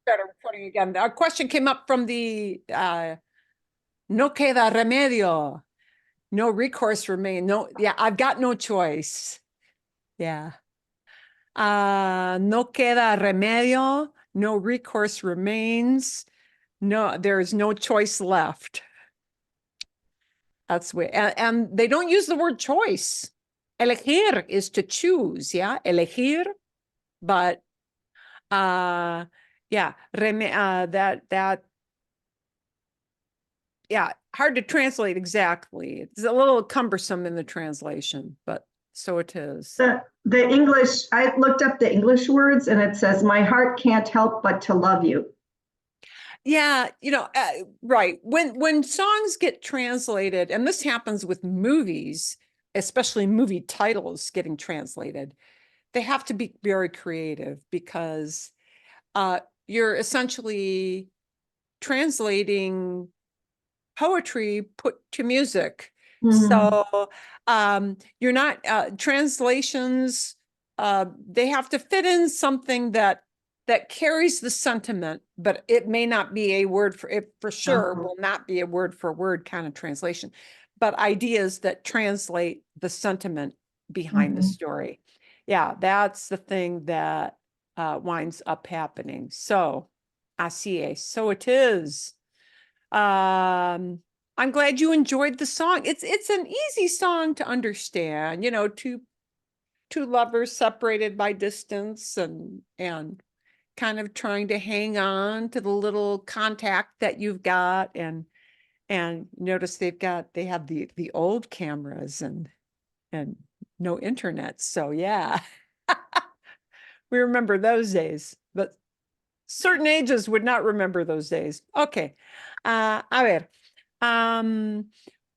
better putting again. A question came up from the no queda remedio. No recourse remain. No, yeah, I've got no choice. Yeah. No queda remedio. No recourse remains. No, there is no choice left. That's way, and they don't use the word choice. Elegir is to choose, yeah, elegir, but yeah, yeah, hard to translate exactly. It's a little cumbersome in the translation, but so it is. The English, I looked up the English words and it says, my heart can't help but to love you. Yeah, right. When songs get translated, and this happens with movies, especially movie titles getting translated, they have to be very creative because you're essentially translating poetry put to music. So you're not translations, they have to fit in something that carries the sentiment, but it may not be a word for it, for sure will not be a word for word kind of translation, but ideas that translate the sentiment behind the story. Yeah, that's the thing that winds up happening. So, así es. So it is. I'm glad you enjoyed the song. It's an easy song to understand, two lovers separated by distance and kind of trying to hang on to the little contact that you've got, and notice they have the old cameras and no internet. So yeah. We remember those days, but certain ages would not remember those days. Okay. A ver.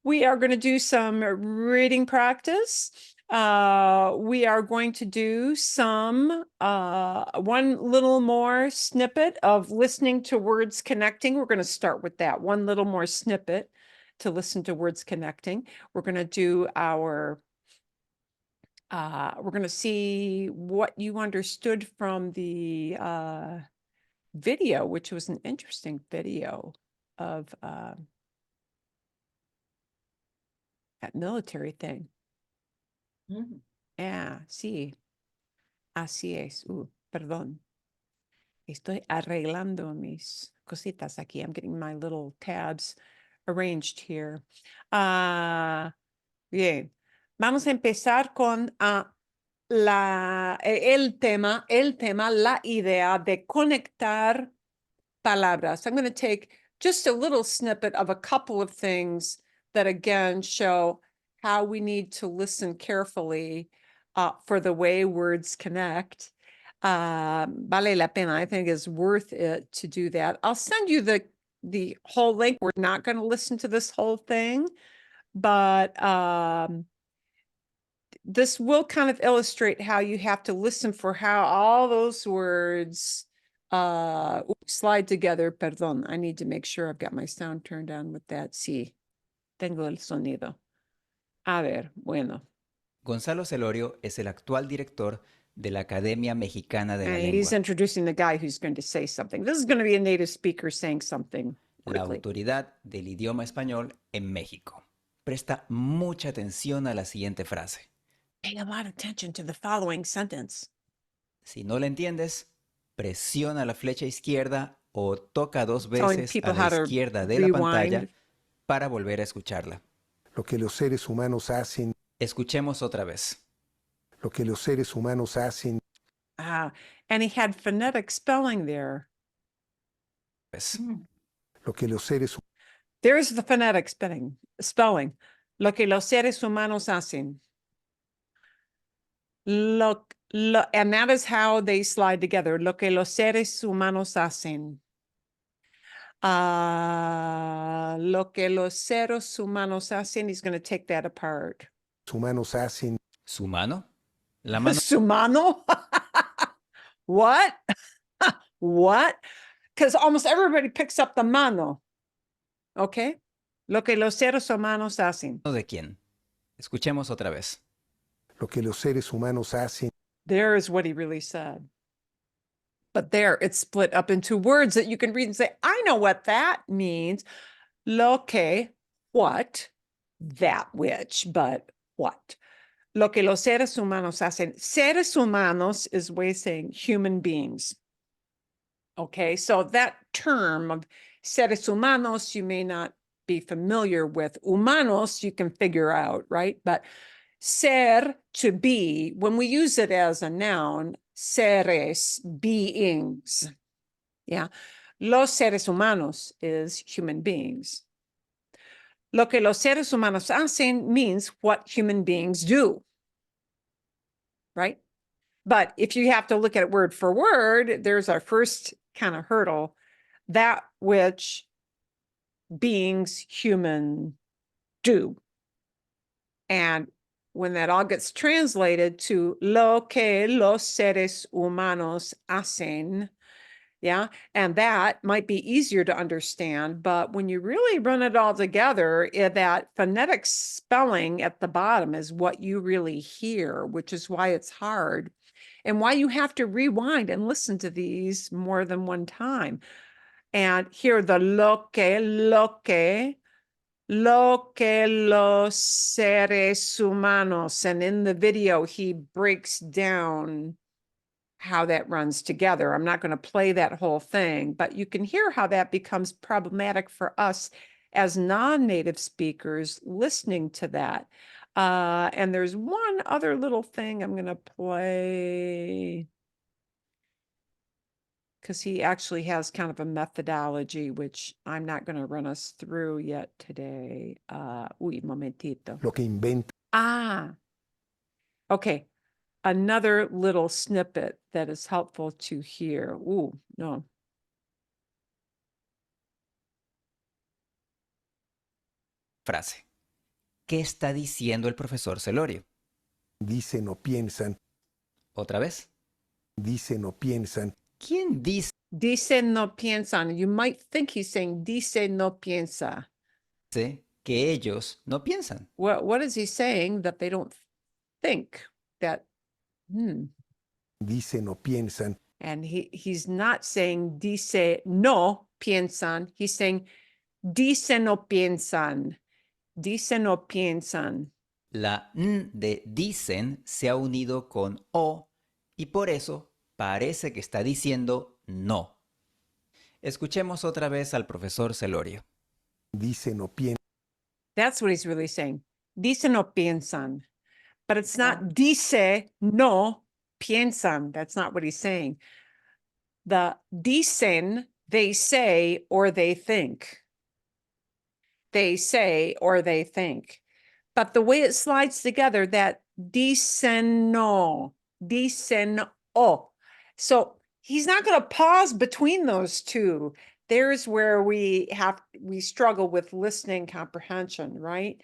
We are going to do some reading practice. We are going to do some one little more snippet of listening to words connecting. We're going to start with that one little more snippet to listen to words connecting. We're going to do our we're going to see what you understood from the video, which was an interesting video of that military thing. Yeah, sí. Así es. Perdón. Estoy arreglando mis cositas aquí. I'm getting my little tabs arranged here. Bien. Vamos a empezar con el tema, la idea de conectar palabras. I'm going to take just a little snippet of a couple of things that again show how we need to listen carefully for the way words connect. Vale la pena. I think it's worth it to do that. I'll send you the whole link. We're not going to listen to this whole thing, but this will kind of illustrate how you have to listen for how all those words slide together. Perdón, I need to make sure I've got my sound turned on with that. Sí, tengo el sonido. A ver, bueno. Gonzalo Celorio es el actual director de la Academia Mexicana de la Lengua. He's introducing the guy who's going to say something. This is going to be a native speaker saying something quickly. La autoridad del idioma español en México. Presta mucha atención a la siguiente frase. Pay a lot of attention to the following sentence. Si no la entiendes, presiona la flecha izquierda o toca dos veces a la izquierda de la pantalla para volver a escucharla. Lo que los seres humanos hacen. Escuchemos otra vez. Lo que los seres humanos hacen. And he had phonetic spelling there. Lo que los seres. There's the phonetic spelling. Lo que los seres humanos hacen. And that is how they slide together. Lo que los seres humanos hacen. Lo que los seres humanos hacen. He's going to take that apart. Humanos hacen. ¿Su mano? La mano. ¿Su mano? What? What? Because almost everybody picks up the mano. Okay. Lo que los seres humanos hacen. ¿De quién? Escuchemos otra vez. Lo que los seres humanos hacen. There is what he really said. But there, it's split up into words that you can read and say, I know what that means. Lo que, what, that which, but what. Lo que los seres humanos hacen. Seres humanos is way saying human beings. Okay, so that term of seres humanos, you may not be familiar with. Humanos, you can figure out, right? But ser, to be, when we use it as a noun, seres, beings. Yeah. Los seres humanos is human beings. Lo que los seres humanos hacen means what human beings do. Right? But if you have to look at it word for word, there's our first kind of hurdle. That which beings human do. And when that all gets translated to lo que los seres humanos hacen, yeah, and that might be easier to understand, but when you really run it all together, that phonetic spelling at the bottom is what you really hear, which is why it's hard and why you have to rewind and listen to these more than one time. And hear the lo que los seres humanos. And in the video, he breaks down how that runs together. I'm not going to play that whole thing, but you can hear how that becomes problematic for us as non-native speakers listening to that. And there's one other little thing I'm going to play because he actually has kind of a methodology, which I'm not going to run us through yet today. Uy, momentito. Lo que inventa. Okay. Another little snippet that is helpful to hear. Ooh, no. Frase. ¿Qué está diciendo el profesor Celorio? Dicen o piensan. ¿Otra vez? Dicen o piensan. ¿Quién dice? Dice no piensan. You might think he's saying dice no piensa. Que ellos no piensan. What is he saying that they don't think? That, Dice no piensan. And he's not saying dice no piensan. He's saying dice no piensan. Dice no piensan. La N de dicen se ha unido con O y por eso parece que está diciendo no. Escuchemos otra vez al profesor Celorio. Dice no piensan. That's what he's really saying. Dice no piensan. But it's not dice no piensan. That's not what he's saying. The dicen, they say or they think. They say or they think. But the way it slides together, that dicen no, dicen o. So he's not going to pause between those two. There's where we struggle with listening comprehension, right?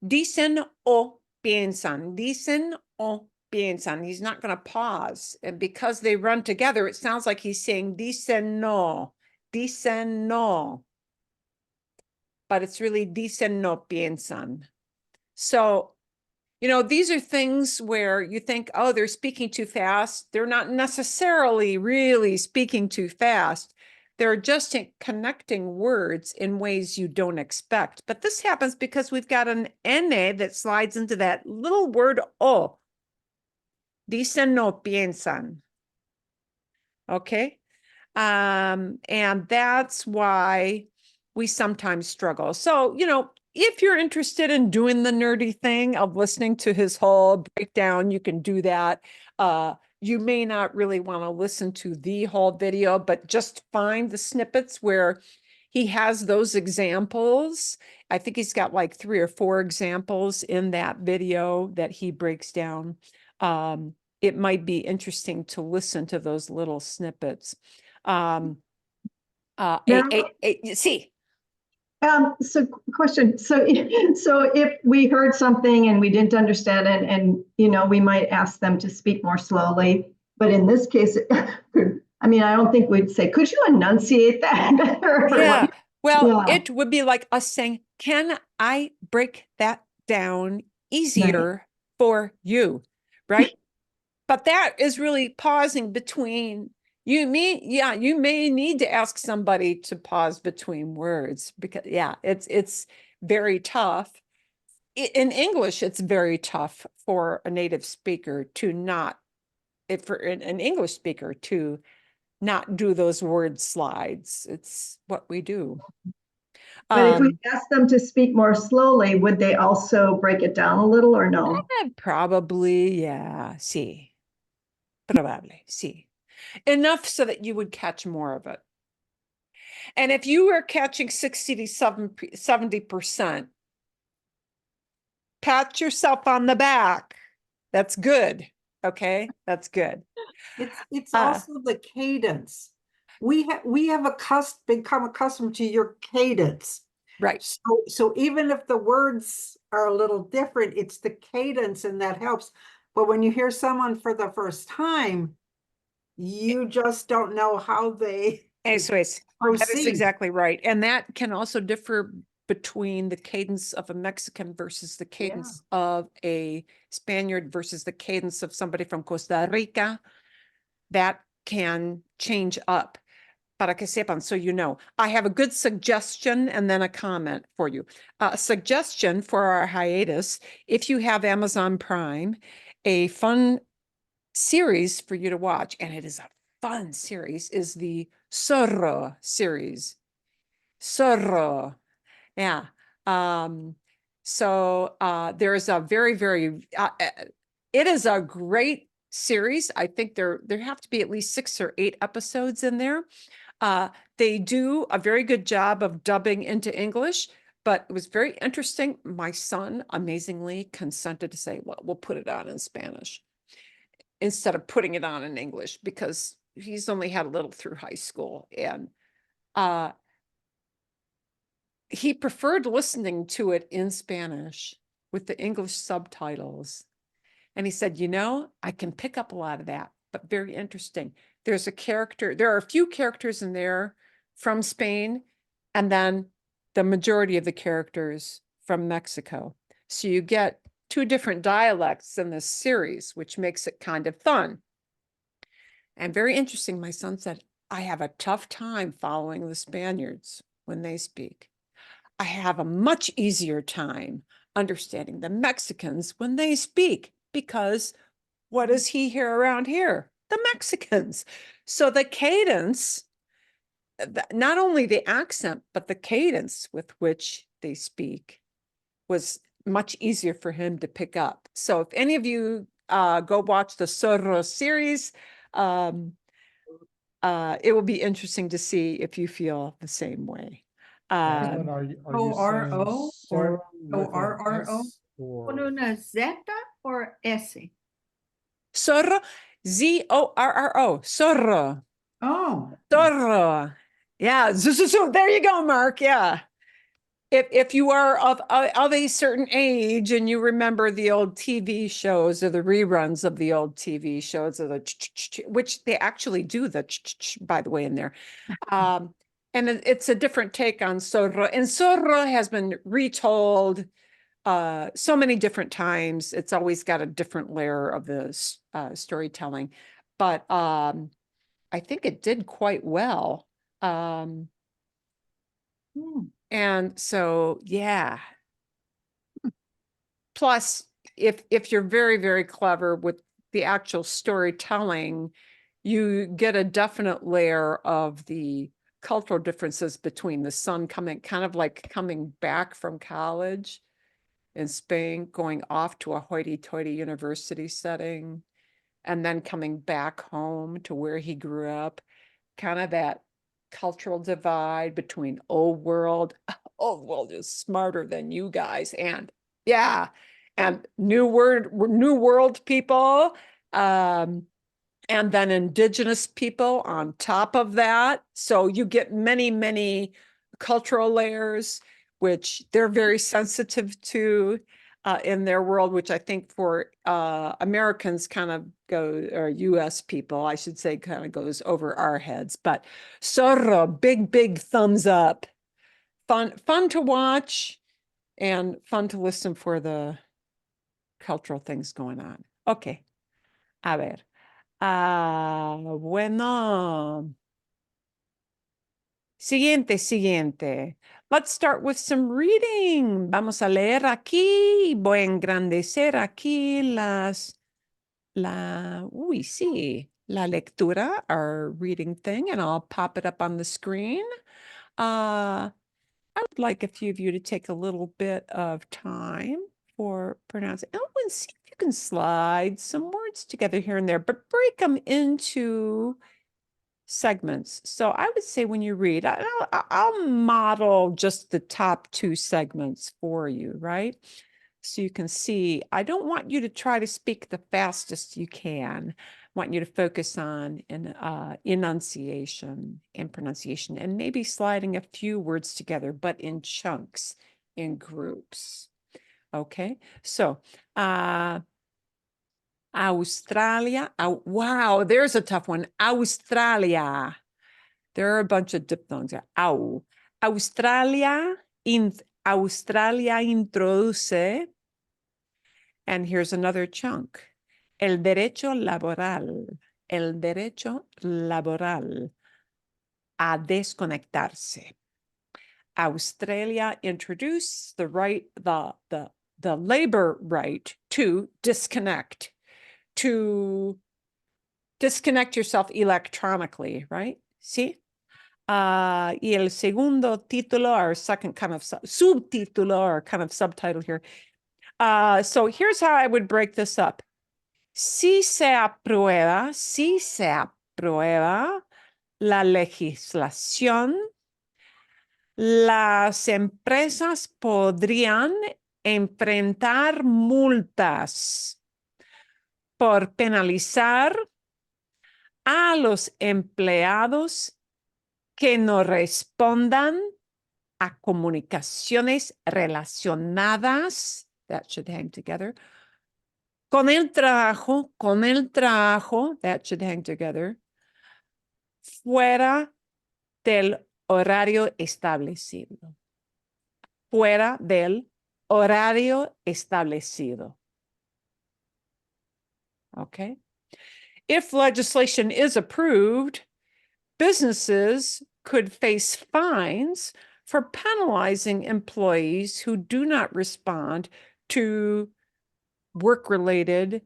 Dicen o piensan, dicen o piensan. He's not going to pause. And because they run together, it sounds like he's saying dicen no, dicen no. But it's really dicen no piensan. So, these are things where you think, oh, they're speaking too fast. They're not necessarily really speaking too fast. They're just connecting words in ways you don't expect. But this happens because we've got an N that slides into that little word o. Dicen no piensan. Okay? And that's why we sometimes struggle. So, if you're interested in doing the nerdy thing of listening to his whole breakdown, you can do that. You may not really want to listen to the whole video, but just find the snippets where he has those examples. I think he's got like 3 or 4 examples in that video that he breaks down. It might be interesting to listen to those little snippets. See. So question. So if we heard something and we didn't understand it and we might ask them to speak more slowly, but in this case, I don't think we'd say, could you enunciate that better? Yeah. Well, it would be like us saying, can I break that down easier for you? Right. But that is really pausing between you may need to ask somebody to pause between words because it's very tough. In English, it's very tough for a native speaker to not, if for an English speaker to not do those word slides. It's what we do. But if we ask them to speak more slowly, would they also break it down a little or no? Probably, sí. Probably, sí. Enough so that you would catch more of it. And if you are catching 60 to 70%, pat yourself on the back. That's good. Okay, that's good. It's also the cadence. We have become accustomed to your cadence. Right. So even if the words are a little different, it's the cadence and that helps. But when you hear someone for the first time, you just don't know how they Eso es. That is proceed. exactly right. And that can also differ between the cadence of a Mexican versus the cadence of a Spaniard versus the cadence of somebody from Costa Rica. That can change up. Para que sepan, so you know. I have a good suggestion and then a comment for you. A suggestion for our hiatus, if you have Amazon Prime, a fun series for you to watch, and it is a fun series, is the Zorro series. Zorro. Yeah. So there is a very, very, it is a great series. I think there have to be at least 6 or 8 episodes in there. They do a very good job of dubbing into English, but it was very interesting. My son amazingly consented to say, well, we'll put it on in Spanish instead of putting it on in English because he's only had a little through high school. And he preferred listening to it in Spanish with the English subtitles. And he said, I can pick up a lot of that, but very interesting. There are a few characters in there from Spain, and then the majority of the characters from Mexico. So you get 2 different dialects in this series, which makes it kind of fun. And very interesting, my son said, I have a tough time following the Spaniards when they speak. I have a much easier time understanding the Mexicans when they speak, because what does he hear around here? The Mexicans. So the cadence, not only the accent, but the cadence with which they speak was much easier for him to pick up. So if any of you go watch the Zorro series, it will be interesting to see if you feel the same way. Madeline, are you O-R-O saying Zorro or with an O-R-R-O? S or Con una Z or S? Zorro, Z-O-R-R-O, Zorro. Oh. Zorro. Yeah, there you go, Mark. Yeah. If you are of a certain age and you remember the old TV shows or the reruns of the old TV shows, or which they actually do by the way in there, and it's a different take on Zorro. And Zorro has been retold so many different times. It's always got a different layer of the storytelling, but I think it did quite well. And so, yeah. Plus, if you're very, very clever with the actual storytelling, you get a definite layer of the cultural differences between the son coming back from college in Spain, going off to a hoity-toity university setting, and then coming back home to where he grew up, kind of that cultural divide between old world is smarter than you guys, and new world people, and then indigenous people on top of that. So you get many cultural layers, which they're very sensitive to in their world, which I think for Americans kind of or US people, I should say, kind of goes over our heads. But Zorro, big thumbs up. Fun to watch and fun to listen for the cultural things going on. Okay. A ver. Bueno. Siguiente. Let's start with some reading. Vamos a leer aquí. Voy a engrandecer aquí la lectura, our reading thing, and I'll pop it up on the screen. I would like a few of you to take a little bit of time for pronouncing. Oh, and see if you can slide some words together here and there, but break them into segments. So I would say when you read, I'll model just the top 2 segments for you, right? So you can see, I don't want you to try to speak the fastest you can. I want you to focus on enunciation and pronunciation, and maybe sliding a few words together, but in chunks, in groups. Okay, so Australia. Wow, there's a tough one. Australia. There are a bunch of diphthongs there. Australia introduce, and here's another chunk. El derecho laboral a desconectarse. Australia introduced the right, the labor right to disconnect yourself electronically, right? See? Y el segundo título, or second kind of subtítulo, or kind of subtitle here. So here's how I would break this up. Si se aprueba la legislación, las empresas podrían enfrentar multas por penalizar a los empleados que no respondan a comunicaciones relacionadas, that should hang together, con el trabajo, that should hang together, fuera del horario establecido. Fuera del horario establecido. Okay. If legislation is approved, businesses could face fines for penalizing employees who do not respond to work-related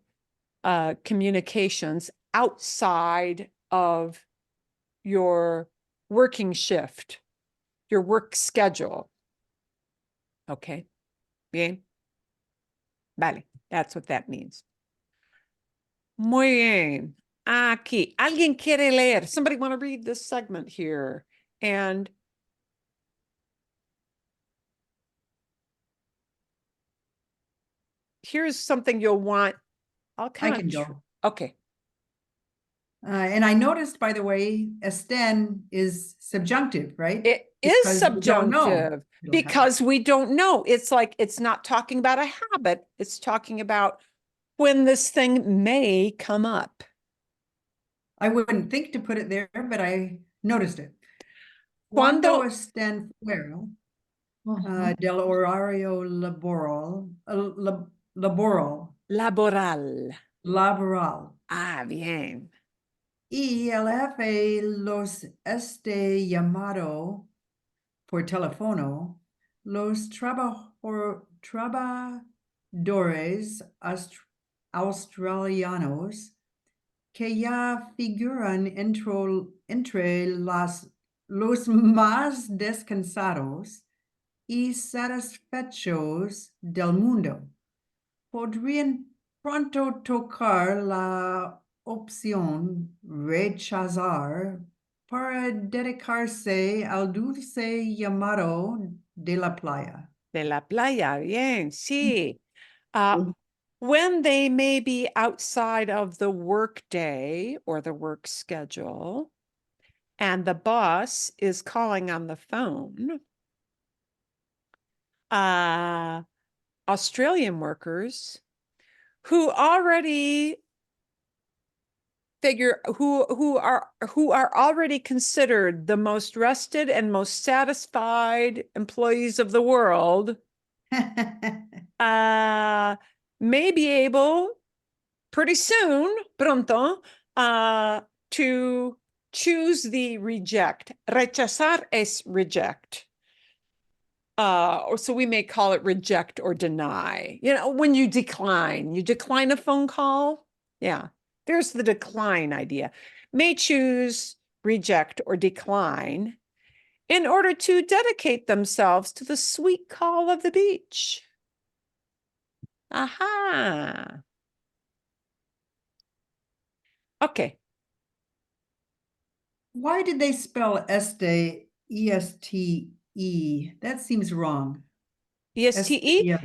communications outside of your working shift, your work schedule. Okay. Bien. Vale. That's what that means. Muy bien. Aquí. ¿Alguien quiere leer? Somebody want to read this segment here? And here's something you'll want. I'll kind I can of. go. Okay. And I noticed, by the way, estén is subjunctive, right? It Because is we don't know. subjunctive It'll because we don't know. It's like, it's not talking about a habit. It's talking about when this thing may come up. I wouldn't think to put it there, but I noticed it. Cuando- Cuando estén fuera Mhm. del horario laboral. Laboral. Ah, bien. Y el jefe los llamado por teléfono, los trabajadores australianos que ya figuran entre los más descansados y satisfechos del mundo podrían pronto tocar la opción rechazar para dedicarse al dulce llamado de la playa. De la playa, bien, sí. Mhm. When they may be outside of the work day or the work schedule, and the boss is calling on the phone, Australian workers who already who are already considered the most rested and most satisfied employees of the world may be able pretty soon, pronto, to choose the reject. Rechazar es reject. Or so we may call it reject or deny. You know, when you decline a phone call. Yeah, there's the decline idea. May choose, reject, or decline in order to dedicate themselves to the sweet call of the beach. Aha. Okay. Why did they spell este, E-S-T-E? That seems wrong. ESTE. Yeah,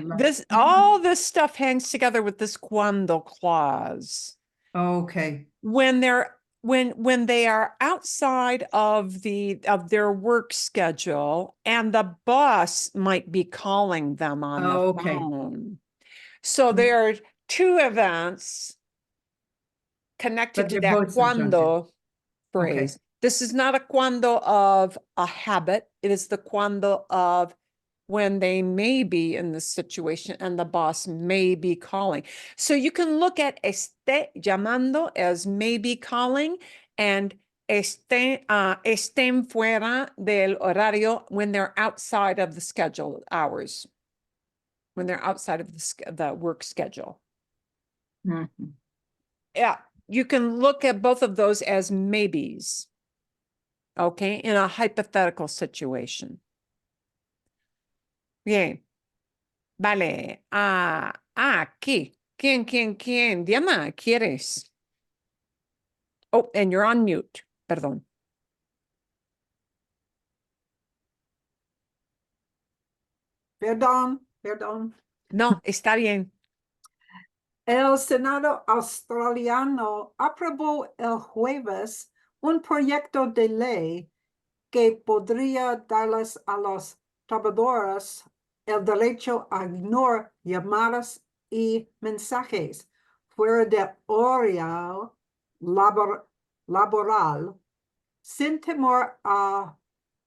All this stuff hangs together with this cuando clause. Okay. When they are outside of their work schedule and the boss might be calling them on the Okay. phone. So there are two events connected But to they're that both subjunctive. cuando phrase. Okay. This is not a cuando of a habit. It is the cuando of when they may be in this situation and the boss may be calling. So you can look at esté llamando as may be calling and estén fuera del horario when they're outside of the scheduled hours, when they're outside of the work schedule. Mhm. Yeah, you can look at both of those as maybes, okay, in a hypothetical situation. Bien. Vale. Aquí. ¿Quién? Diana, ¿quieres? Oh, and you're on mute. Perdón. Perdón. No, está bien. El Senado australiano aprobó el jueves un proyecto de ley que podría darles a los trabajadores el derecho a ignorar llamadas y mensajes fuera de horario laboral sin temor a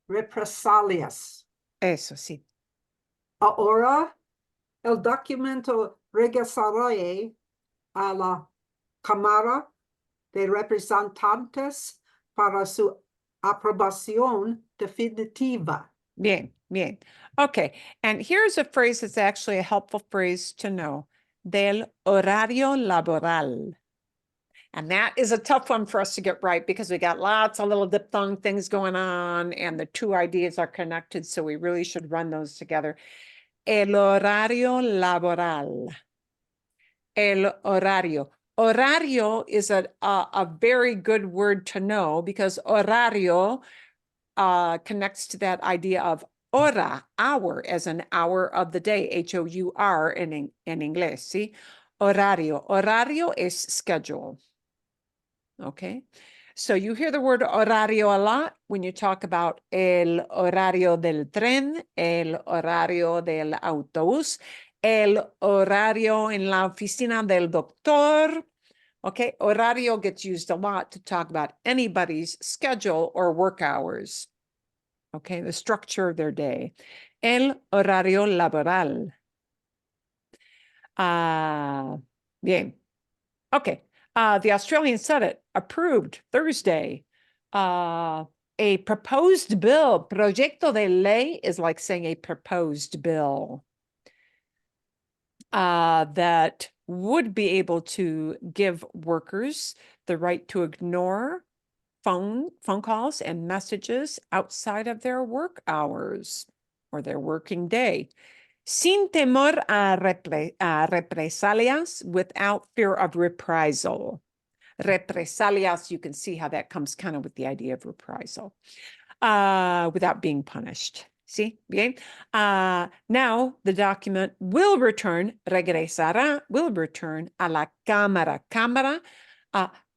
represalias. Eso sí. Ahora, el documento regresará a la Cámara de Representantes para su aprobación definitiva. Bien. Okay, and here's a phrase that's actually a helpful phrase to know. Del horario laboral. And that is a tough one for us to get right because we got lots of little diphthong things going on and the two ideas are connected. So we really should run those together. El horario laboral. El horario. Horario is a very good word to know because horario connects to that idea of hora, hour, as an hour of the day, H-O-U-R in English, see? Horario. Horario is schedule. Okay, so you hear the word horario a lot when you talk about el horario del tren, el horario del autobús, el horario en la oficina del doctor. Okay, horario gets used a lot to talk about anybody's schedule or work hours. Okay, the structure of their day. El horario laboral. Bien. Okay. The Australian Senate approved Thursday a proposed bill. Proyecto de ley is like saying a proposed bill that would be able to give workers the right to ignore phone calls and messages outside of their work hours or their working day. Sin temor a represalias, without fear of reprisal. Represalias, you can see how that comes kind of with the idea of reprisal, without being punished. See, bien? Now the document will return, regresará, will return a la cámara. Cámara,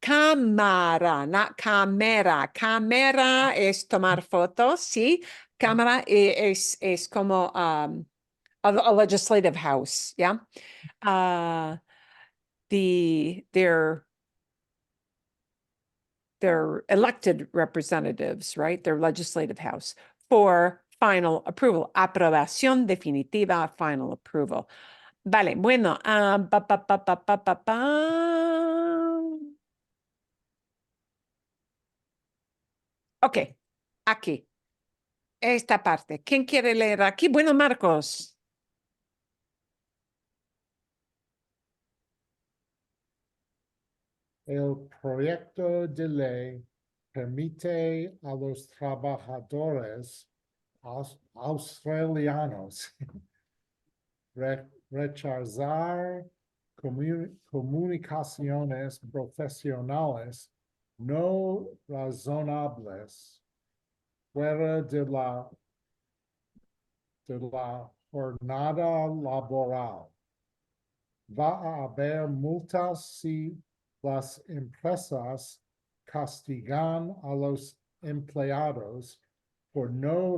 cámara, not camera. Camera es tomar fotos, sí. Cámara es como a legislative house, yeah. Their elected representatives, right? Their legislative house for final approval. Aprobación definitiva, final approval. Vale, bueno. Ok, aquí. Esta parte. ¿Quién quiere leer aquí? Bueno, Marcos. El proyecto de ley permite a los trabajadores australianos rechazar comunicaciones profesionales no razonables fuera de la jornada laboral. Va a haber multas si las empresas castigan a los empleados por no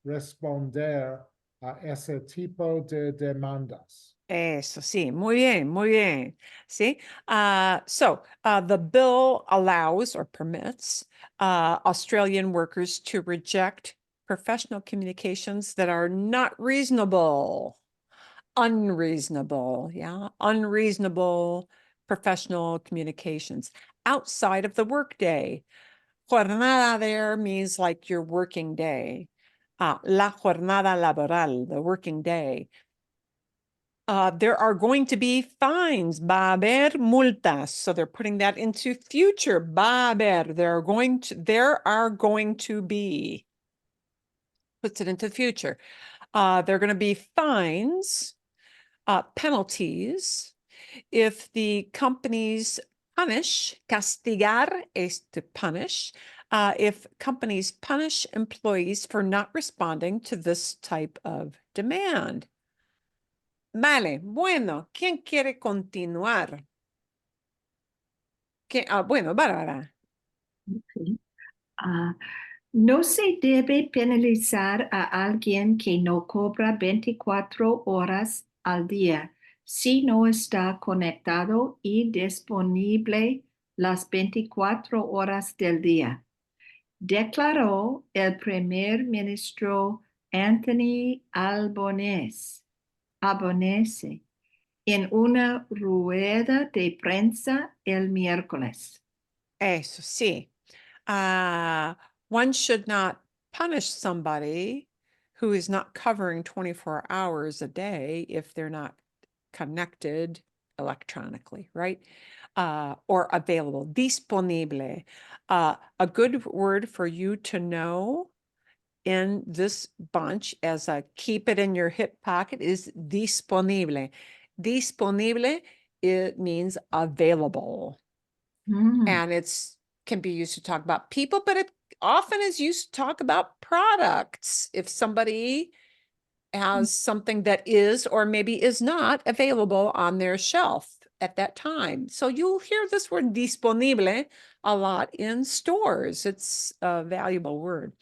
responder a ese tipo de demandas. Eso, sí, muy bien, muy bien. See, the bill allows or permits Australian workers to reject professional communications that are not reasonable, unreasonable, yeah, unreasonable professional communications outside of the workday. Jornada there means like your working day. La jornada laboral, the working day. There are going to be fines, va a haber multas. So they're putting that into future, va a haber, there are going to be, puts it into the future. There are going to be fines, penalties, if the companies punish, castigar is to punish, if companies punish employees for not responding to this type of demand. Vale, bueno, ¿quién quiere continuar? Bueno, Bárbara. Sí. No se debe penalizar a alguien que no cobra 24 horas al día si no está conectado y disponible las 24 horas del día, declaró el primer ministro Anthony Albanese en una rueda de prensa el miércoles. Eso, sí. One should not punish somebody who is not covering 24 hours a day if they're not connected electronically, right? Or available, disponible. A good word for you to know in this bunch as a keep it in your hip pocket is disponible. Disponible, it means available. And it's can be used to talk about people, but it often is used to talk about products. If somebody has something that is or maybe is not available on their shelf at that time. So you'll hear this word disponible a lot in stores. It's a valuable word.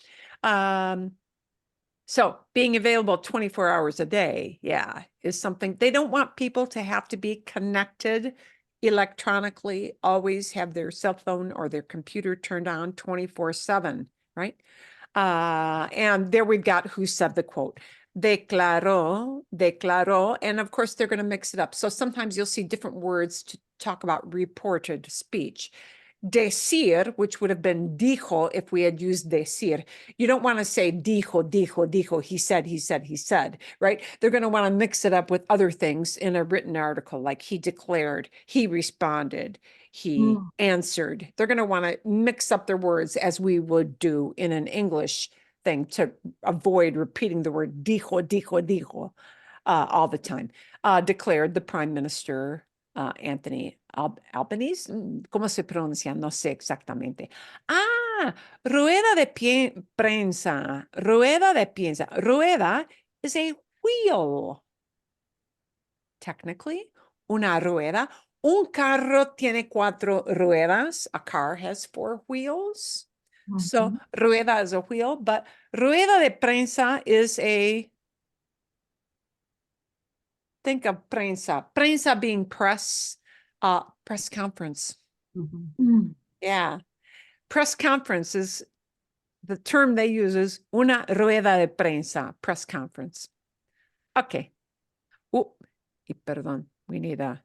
So being available 24 hours a day, yeah, is something they don't want people to have to be connected electronically, always have their cell phone or their computer turned on 24/7, right? And there we've got who said the quote. Declaró, and of course they're going to mix it up. So sometimes you'll see different words to talk about reported speech. Decir, which would have been dijo if we had used decir. You don't want to say dijo, he said, right? They're going to want to mix it up with other things in a written article, like he declared, he responded, he answered. They're going to want to mix up their words as we would do in an English thing to avoid repeating the word dijo all the time. Declared the Prime Minister Anthony Albanese, ¿cómo se pronuncia? No sé exactamente. Rueda de prensa. Rueda de prensa. Rueda is a wheel. Technically, una rueda. Un carro tiene 4 ruedas. A car has 4 wheels. So rueda is a wheel, but rueda de prensa is think of prensa. Prensa being press conference. Yeah. Press conference is the term they use is una rueda de prensa, press conference. Okay. Y perdón, we need a.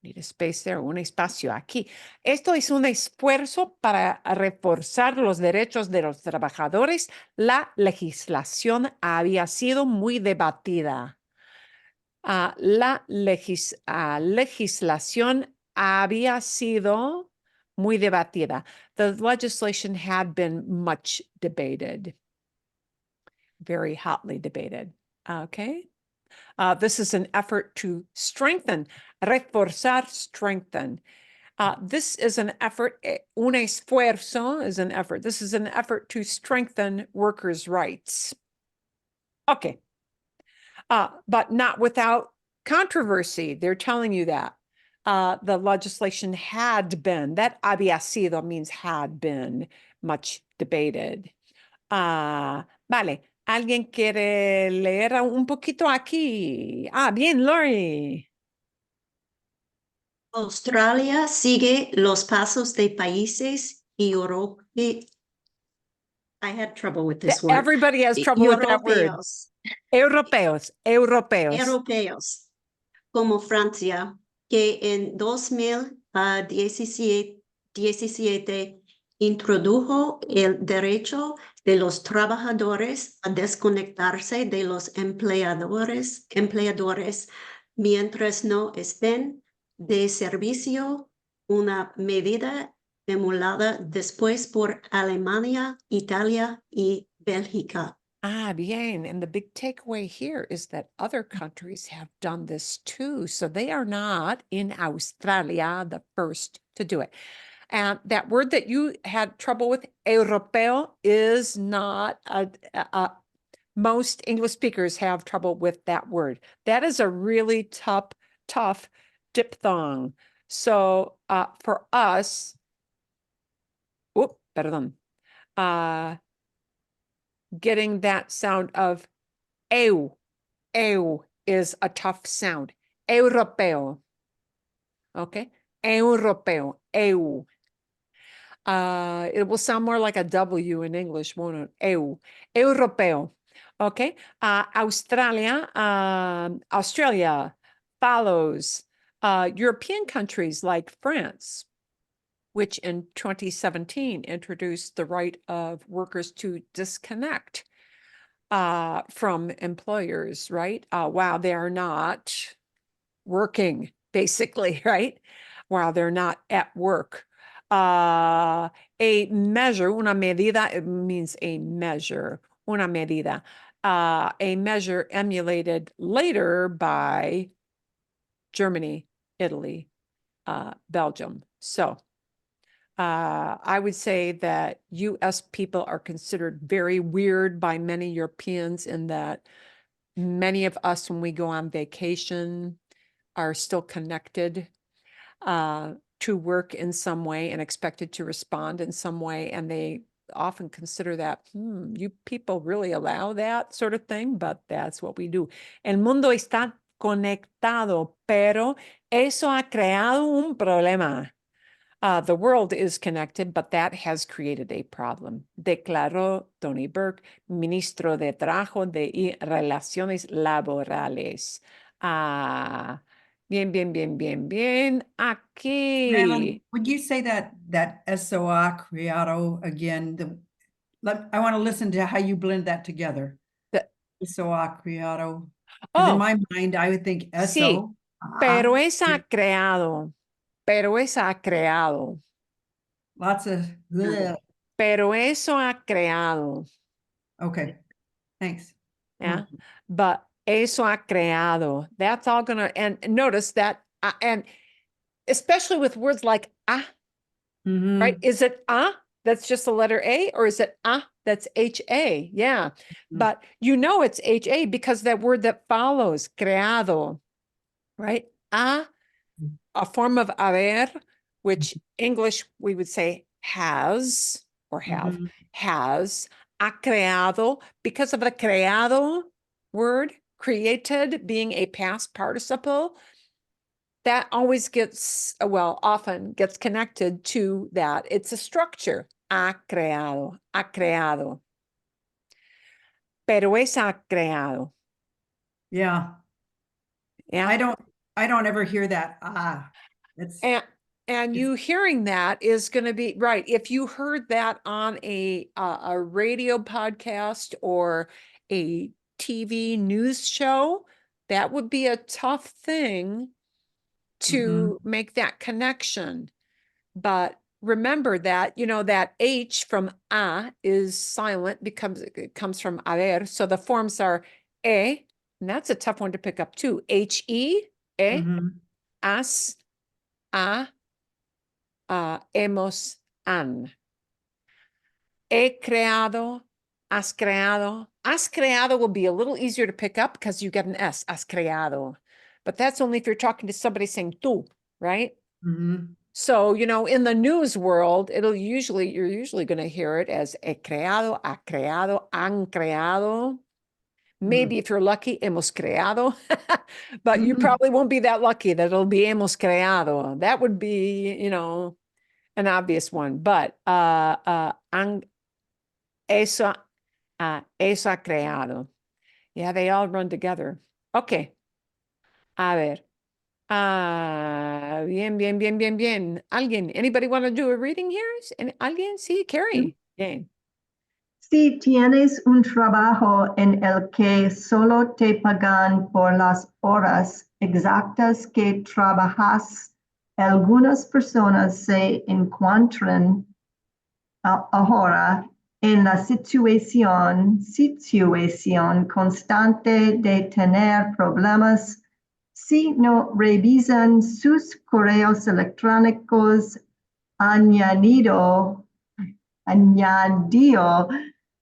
need a space there, un espacio aquí. Esto es un esfuerzo para reforzar los derechos de los trabajadores. La legislación había sido muy debatida. La legislación había sido muy debatida. The legislation had been much debated, very hotly debated. Okay. This is an effort to strengthen, reforzar, strengthen. This is an effort, un esfuerzo is an effort. This is an effort to strengthen workers' rights. Okay. But not without controversy. They're telling you that. The legislation had been, that había sido means had been much debated. Vale, ¿alguien quiere leer un poquito aquí? Bien, Lori. Australia sigue los pasos de países Europa. I had trouble with this word. Everybody has trouble with that word. Europeos, europeos. Europeos, como Francia, que en 2017 introdujo el derecho de los trabajadores a desconectarse de los empleadores mientras no estén de servicio, una medida emulada después por Alemania, Italia y Bélgica. Bien. And the big takeaway here is that other countries have done this too. So they are not in Australia the first to do it. And that word that you had trouble with, europeo, is not most English speakers have trouble with that word. That is a really tough diphthong. So for us, getting that sound of eu is a tough sound. Europeo. Okay. Europeo. Eu. It will sound more like a W in English, won't it? Eu. Europeo. Okay. Australia follows European countries like France, which in 2017 introduced the right of workers to disconnect from employers, right? While they are not working, basically, right? While they're not at work. A measure, una medida, it means a measure, una medida. A measure emulated later by Germany, Italy, Belgium. So I would say that US people are considered very weird by many Europeans in that many of us, when we go on vacation, are still connected to work in some way and expected to respond in some way. And they often consider that, you people really allow that sort of thing, but that's what we do. El mundo está conectado, pero eso ha creado un problema. The world is connected, but that has created a problem, declaró Tony Burke, ministro de Trabajo y Relaciones Laborales. Bien. Aquí. Madeline, would you say that eso ha creado again? I want to listen to how you blend that together. Eso ha creado. In my mind, I would think eso. Sí, pero es ha creado. Pero eso ha creado. Lots of. Pero eso ha creado. Okay, thanks. Yeah, but eso ha creado. That's all gonna, and notice that, and especially with words like right? Is it that's just the letter A, or is it that's HA? Yeah, but you know it's HA because that word that follows, creado, right? A form of haber, which English we would say has or have, has, ha creado, because of the creado word, created being a past participle, that always gets, often gets connected to that. It's a structure. Ha creado, ha creado. Pero es ha creado. Yeah. Yeah. I don't ever hear that. It's And It's- you hearing that is going to be right. If you heard that on a radio podcast or a TV news show, that would be a tough thing to make that connection. But remember that, you know, that H from a is silent, it comes from haber. So the forms are e, and that's a tough one to pick up too. He, Mhm. as, a, hemos, han. He creado, has creado. Has creado will be a little easier to pick up because you get an S, has creado. But that's only if you're talking to somebody saying tú, right? Mhm. So, you know, in the news world, you're usually going to hear it as he creado, ha creado, han creado. Maybe if you're lucky, hemos creado, but you probably won't be that lucky that it'll be hemos creado. That would be, you know, an obvious one, but eso, eso ha creado. Yeah, they all run together. Okay. A ver. Bien, bien, bien, bien, bien. Alguien, anybody want to do a reading here? ¿Alguien? Sí, Carrie. Bien. Si tienes un trabajo en el que solo te pagan por las horas exactas que trabajas, algunas personas se encuentran ahora en la situación constante de tener problemas si no revisan sus correos electrónicos añadido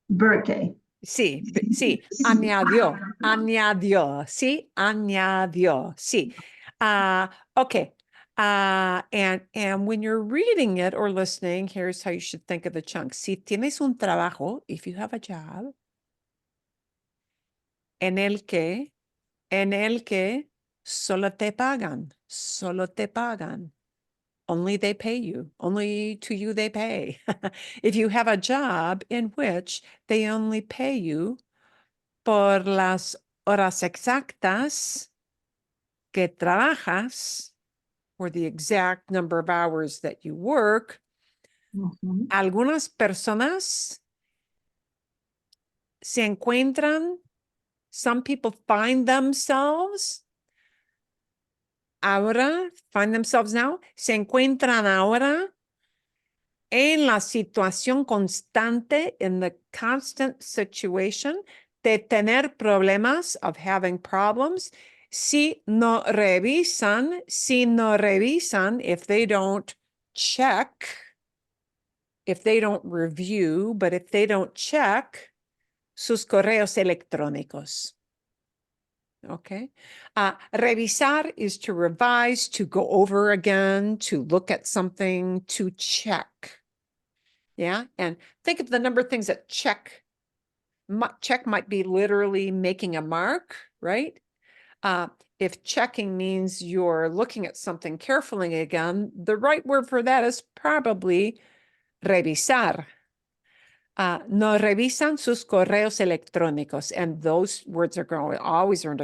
Berke. Sí, sí, añadió, sí, añadió, sí. Okay. And when you're reading it or listening, here's how you should think of the chunk. Si tienes un trabajo, if you have a job, en el que solo te pagan. Only they pay you. Only to you they pay. If you have a job in which they only pay you por las horas exactas que trabajas, or the exact number of hours that you work, algunas personas se encuentran, some people find themselves now, se encuentran ahora en la situación constante, in the constant situation de tener problemas, of having problems, si no revisan, if they don't check, if they don't review, but if they don't check sus correos electrónicos. Okay. Revisar is to revise, to go over again, to look at something, to check. Yeah. And think of the number of things that check might be literally making a mark, right? If checking means you're looking at something carefully again, the right word for that is probably revisar. No revisan sus correos electrónicos, and those words are going always run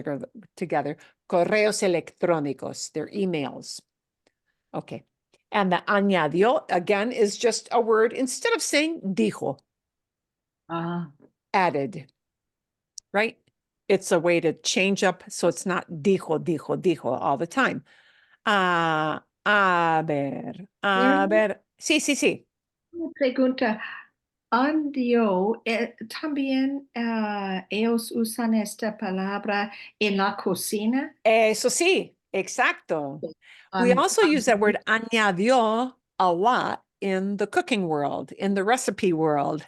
together. Correos electrónicos, they're emails. Okay. And the añadió, again, is just a word, instead of saying dijo, added, right? It's a way to change up, so it's not dijo all the time. A ver. Sí. Una pregunta. Andio, también ellos usan esta palabra en la cocina. Eso sí, exacto. We also use that word añadió a lot in the cooking world, in the recipe world.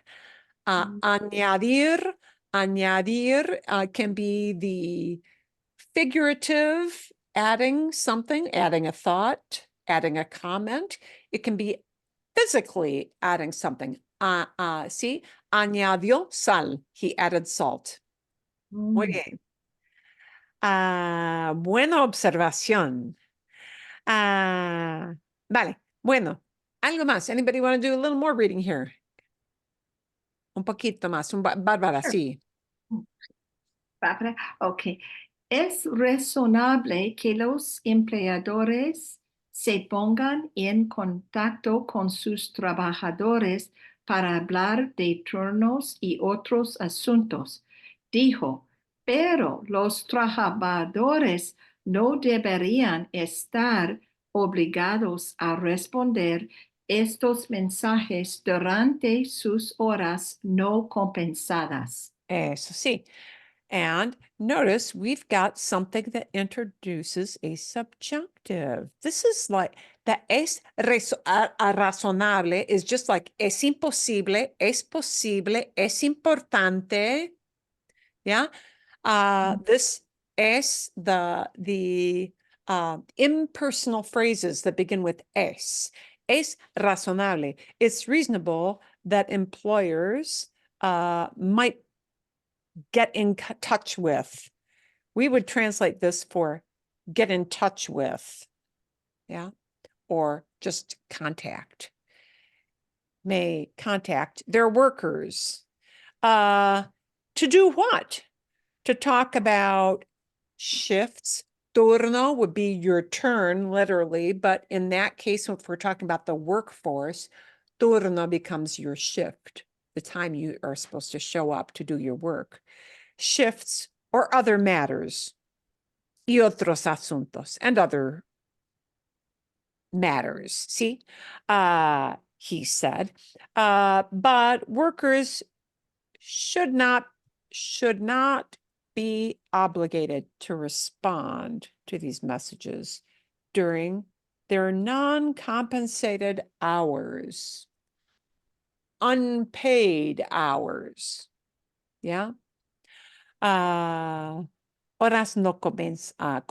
Añadir can be the figurative, adding something, adding a thought, adding a comment. It can be physically adding something. Sí, añadió sal. He added salt. Muy bien. Buena observación. Vale, bueno. Algo más. Anybody want to do a little more reading here? Un poquito más. Bárbara, Sure. sí. Ok. Es razonable que los empleadores se pongan en contacto con sus trabajadores para hablar de turnos y otros asuntos. Dijo, pero los trabajadores no deberían estar obligados a responder estos mensajes durante sus horas no compensadas. Eso sí. And notice we've got something that introduces a subjunctive. This is like the es razonable is just like es imposible, es posible, es importante. Yeah. This es the impersonal phrases that begin with es. Es razonable. It's reasonable that employers might get in touch with. We would translate this for get in touch with, yeah, or just contact. May contact their workers. To do what? To talk about shifts. Turno would be your turn, literally, but in that case, if we're talking about the workforce, turno becomes your shift, the time you are supposed to show up to do your work. Shifts or other matters, y otros asuntos, and other matters. See, he said, but workers should not be obligated to respond to these messages during their non-compensated hours, unpaid hours. Yeah. Horas no compensadas,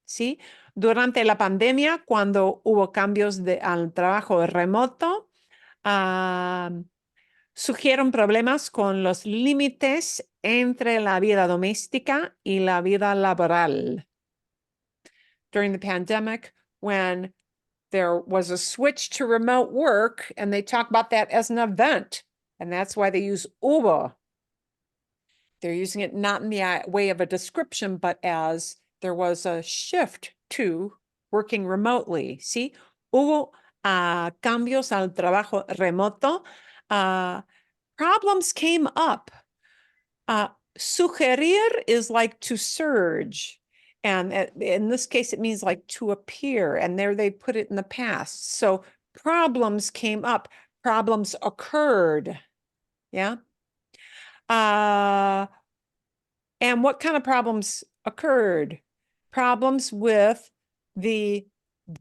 ¿sí? Durante la pandemia, cuando hubo cambios al trabajo remoto, surgieron problemas con los límites entre la vida doméstica y la vida laboral. During the pandemic, when there was a switch to remote work, and they talk about that as an event, and that's why they use hubo. They're using it not in the way of a description, but as there was a shift to working remotely. See, hubo cambios al trabajo remoto. Problems came up. Sugerir is like to surge. And in this case, it means like to appear. And there they put it in the past. So problems came up. Problems occurred. Yeah. And what kind of problems occurred? Problems with the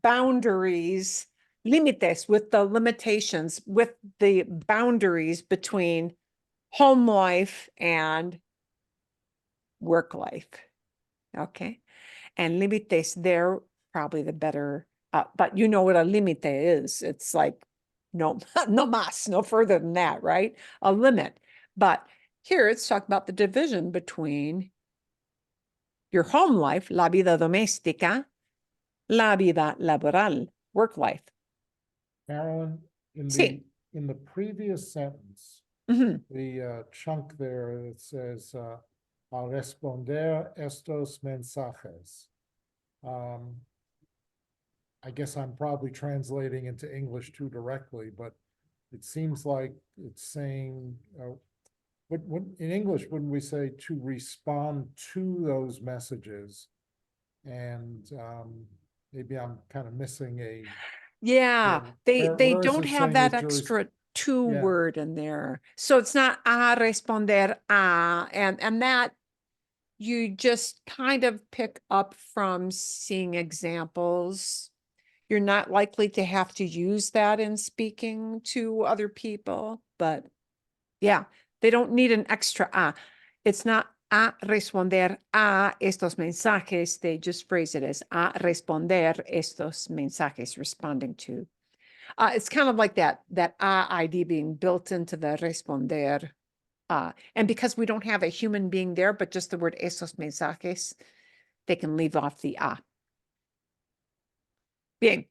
boundaries, límites, with the limitations, with the boundaries between home life and work life. Okay. And límites, they're probably the better, but you know what a límite is. It's like, no, no más, no further than that, right? A limit. But here it's talking about the division between your home life, la vida doméstica, la vida laboral, work life. Marilyn, in Sí. the previous sentence, Mhm. the chunk there that says a responder estos mensajes. I guess I'm probably translating into English too directly, but it seems like it's saying, what in English wouldn't we say to respond to those messages? And maybe I'm kind of missing a. Yeah, they where is don't it have saying that that you're extra to Yeah. word in there. So it's not a responder a, and that you just kind of pick up from seeing examples. You're not likely to have to use that in speaking to other people, but yeah, they don't need an extra a. It's not a responder a estos mensajes. They just phrase it as a responder estos mensajes, responding to. It's kind of like that a ID being built into the responder. And because we don't have a human being there, but just the word esos mensajes, they can leave off the a. Bien.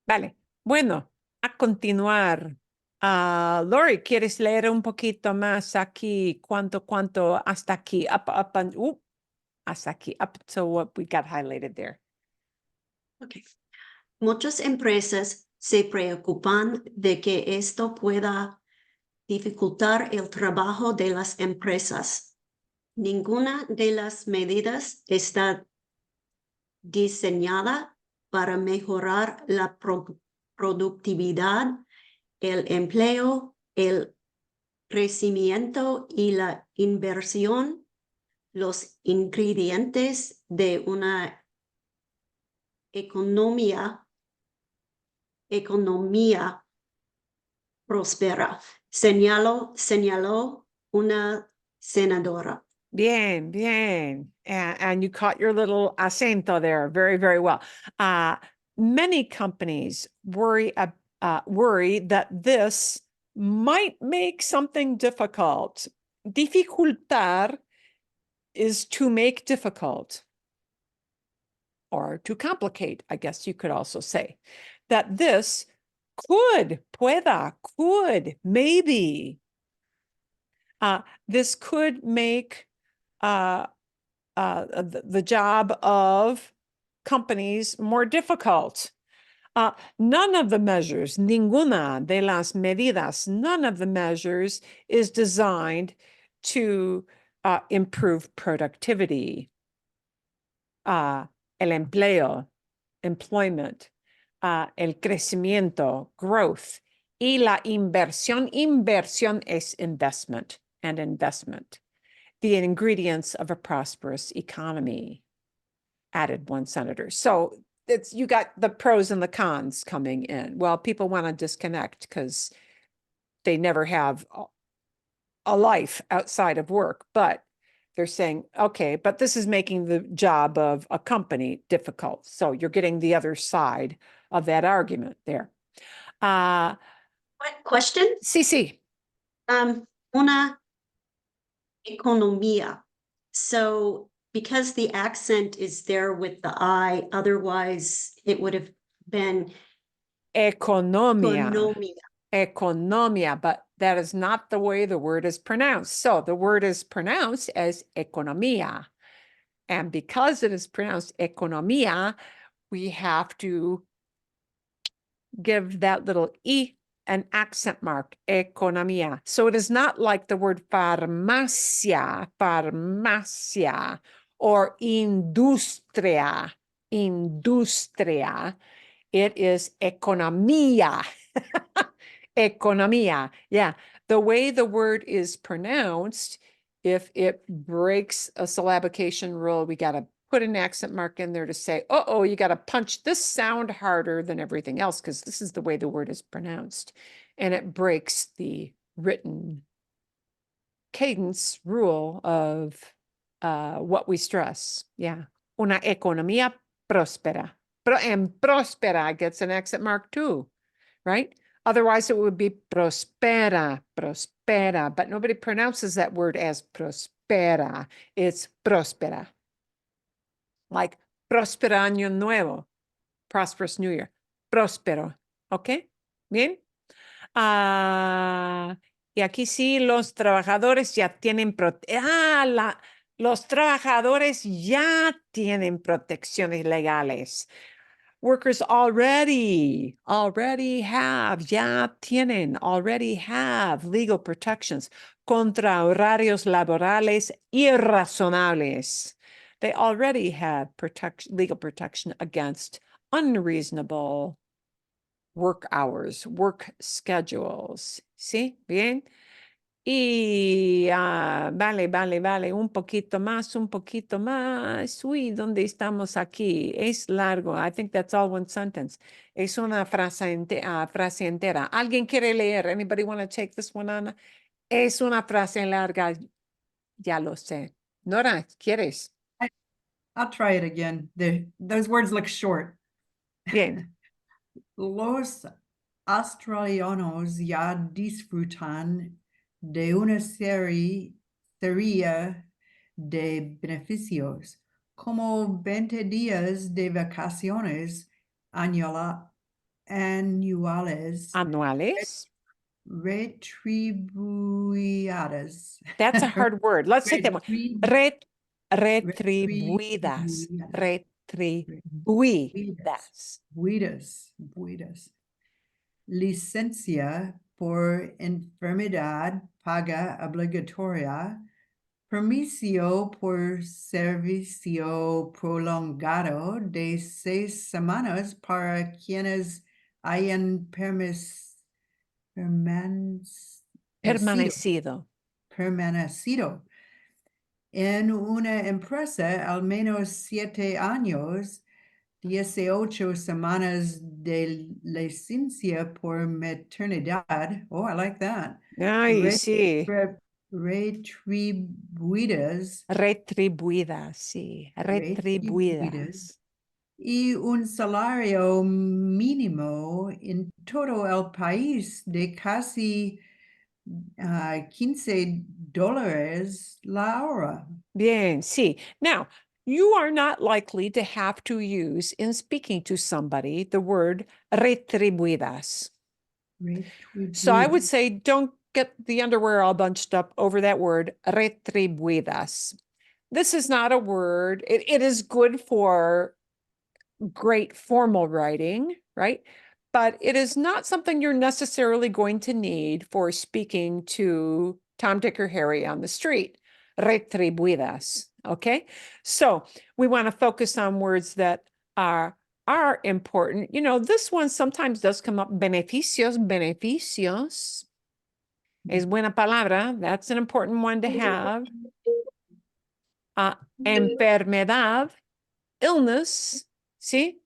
Vale. Bueno, a continuar. Lori, ¿quieres leer un poquito más aquí? ¿Cuánto hasta aquí? Hasta aquí, up to what we got highlighted there. Okay. Muchas empresas se preocupan de que esto pueda dificultar el trabajo de las empresas. Ninguna de las medidas está diseñada para mejorar la productividad, el empleo, el crecimiento y la inversión, los ingredientes de una economía próspera, señaló una senadora. Bien, bien. And you caught your little acento there very, very well. Many companies worry that this might make something difficult. Dificultar is to make difficult or to complicate, I guess you could also say. That this could, maybe. This could make the job of companies more difficult. None of the measures, ninguna de las medidas, none of the measures is designed to improve productivity, el empleo, employment, el crecimiento, growth, y la inversión. Inversión es investment and investment. The ingredients of a prosperous economy, added one senator. So it's, you got the pros and the cons coming in. Well, people want to disconnect because they never have a life outside of work, but they're saying, okay, but this is making the job of a company difficult. So you're getting the other side of that argument there. What question? Sí. Una economía. So because the accent is there with the I, otherwise it would have been economia. Economia, but that is not the way the word is pronounced. So the word is pronounced as economía. And because it is pronounced economía, we have to give that little E an accent mark, economía. So it is not like the word farmacia, or industria. It is economía. Economía. Yeah. The way the word is pronounced, if it breaks a syllabication rule, we got to put an accent mark in there to say, oh, you got to punch this sound harder than everything else because this is the way the word is pronounced. And it breaks the written cadence rule of what we stress. Yeah. Una economía próspera. And próspera gets an accent mark too, right? Otherwise, it would be prospera, but nobody pronounces that word as prospera. It's próspera. Like próspero año nuevo, prosperous new year, próspero. ¿Ok? Bien. Y aquí sí, los trabajadores ya tienen los trabajadores ya tienen protecciones legales. Workers already have legal protections contra horarios laborales irrazonables. They already have legal protection against unreasonable work hours, work schedules. ¿Sí? Bien. Y vale, un poquito más. Uy, ¿dónde estamos aquí? Es largo. I think that's all one sentence. Es una frase entera. ¿Alguien quiere leer? Anybody want to take this one on? Es una frase larga. Ya lo sé. Nora, ¿quieres? I'll try it again. Those words look short. Bien. Los australianos ya disfrutan de una serie de beneficios, como 20 días de vacaciones anuales retribuidas. That's a hard word. Let's take that one. Retribuidas. retribuidas. Buidas. Licencia por enfermedad paga obligatoria. Permiso por servicio prolongado de 6 semanas para quienes hayan permanecido en una empresa al menos 7 años, 18 semanas de licencia por maternidad. Oh, I like that. Ay, sí. Retribuidas. Retribuidas, sí. Retribuidas. Y un salario mínimo en todo el país de casi $15 la hora. Bien, sí. Now, you are not likely to have to use in speaking to somebody the word retribuidas. So I would say don't get the underwear all bunched up over that word retribuidas. This is not a word. It is good for great formal writing, right? But it is not something you're necessarily going to need for speaking to Tom, Dick, or Harry on the street. Retribuidas, okay? So we want to focus on words that are important. You know, this one sometimes does come up, beneficios. Es buena palabra. That's an important one to have. Enfermedad, illness, see?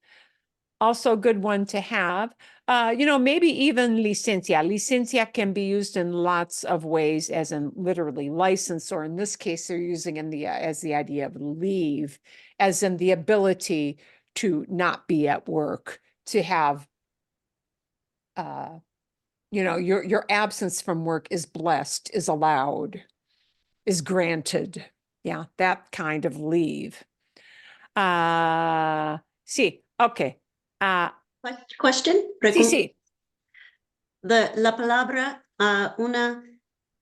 Also a good one to have. You know, maybe even licencia. Licencia can be used in lots of ways, as in literally license, or in this case, they're using in the as the idea of leave, as in the ability to not be at work, to have, you know, your absence from work is blessed, is allowed, is granted. Yeah, that kind of leave. Sí, okay. Question? Sí, sí. La palabra una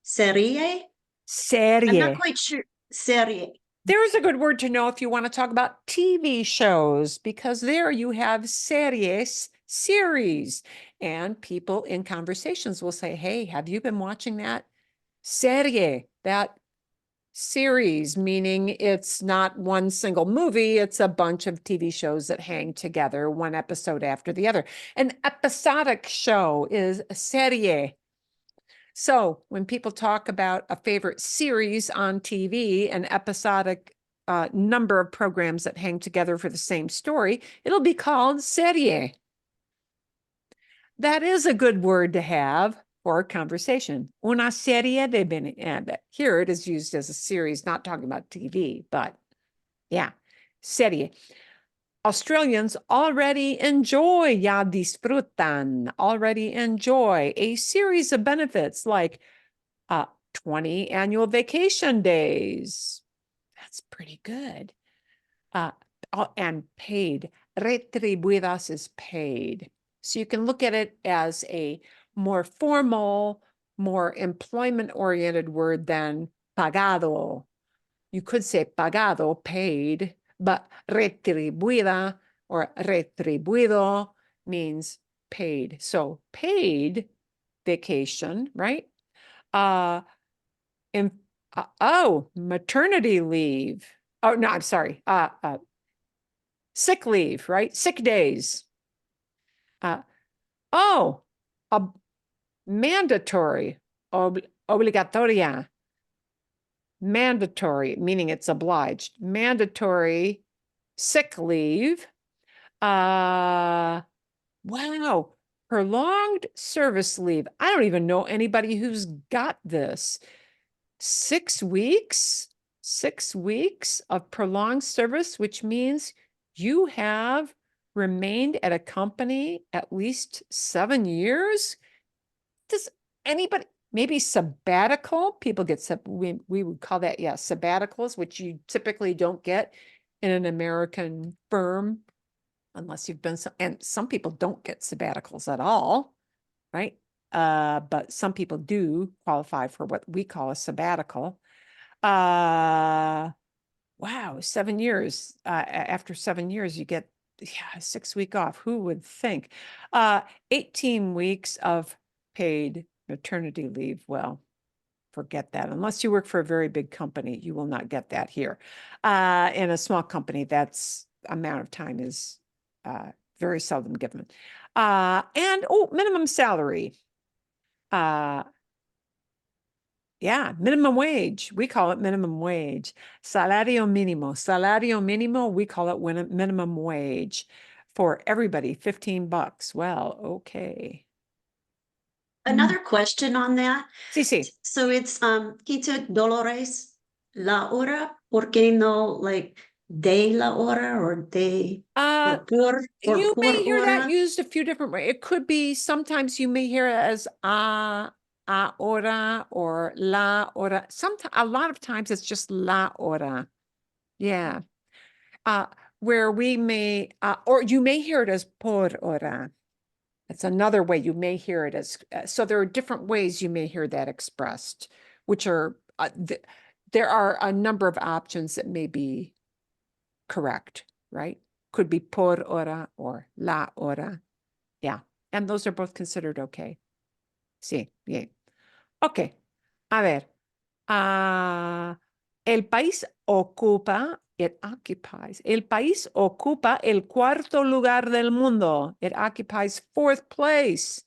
serie? I'm not Serie. quite sure. Serie. There's a good word to know if you want to talk about TV shows, because there you have series, series, and people in conversations will say, hey, have you been watching that serie, that series, meaning it's not one single movie, it's a bunch of TV shows that hang together, one episode after the other. An episodic show is a serie. So when people talk about a favorite series on TV, an episodic number of programs that hang together for the same story, it'll be called serie. That is a good word to have for a conversation. Una serie de here it is used as a series, not talking about TV, but yeah, serie. Australians already enjoy, ya disfrutan, already enjoy a series of benefits like 20 annual vacation days. That's pretty good. And paid. Retribuidas is paid. So you can look at it as a more formal, more employment-oriented word than pagado. You could say pagado, paid, but retribuida or retribuido means paid. So paid vacation, right? Maternity leave. Oh, no, I'm sorry. Sick leave, right? Sick days. Mandatory, obligatoria. Mandatory, meaning it's obliged. Mandatory sick leave. Wow. Prolonged service leave. I don't even know anybody who's got this. 6 weeks? 6 weeks of prolonged service, which means you have remained at a company at least 7 years? Does anybody, maybe sabbatical? People get, we would call that, yeah, sabbaticals, which you typically don't get in an American firm unless you've been, and some people don't get sabbaticals at all, right? But some people do qualify for what we call a sabbatical. Wow, wow, 7 years. After 7 years, you get 6 week off. Who would think? 18 weeks of paid maternity leave. Well, forget that. Unless you work for a very big company, you will not get that here. In a small company, that's amount of time is very seldom given. And minimum salary. Yeah, minimum wage. We call it minimum wage. Salario mínimo. Salario mínimo, we call it minimum wage for everybody, $15. Well, okay. Another question on that. Sí, sí. So it's $15 la hora. ¿Por qué no like de la hora or de por You may hear hora? that used a few different ways. It could be sometimes you may hear it as hora or la hora. Sometimes a lot of times it's just la hora. Yeah. Where we may or you may hear it as por hora. That's another way you may hear it as. So there are different ways you may hear that expressed, which are there are a number of options that may be correct, right? Could be por hora or la hora. Yeah. And those are both considered okay. Sí, bien. Ok. A ver. El país ocupa, it occupies. El país ocupa el cuarto lugar del mundo. It occupies fourth place.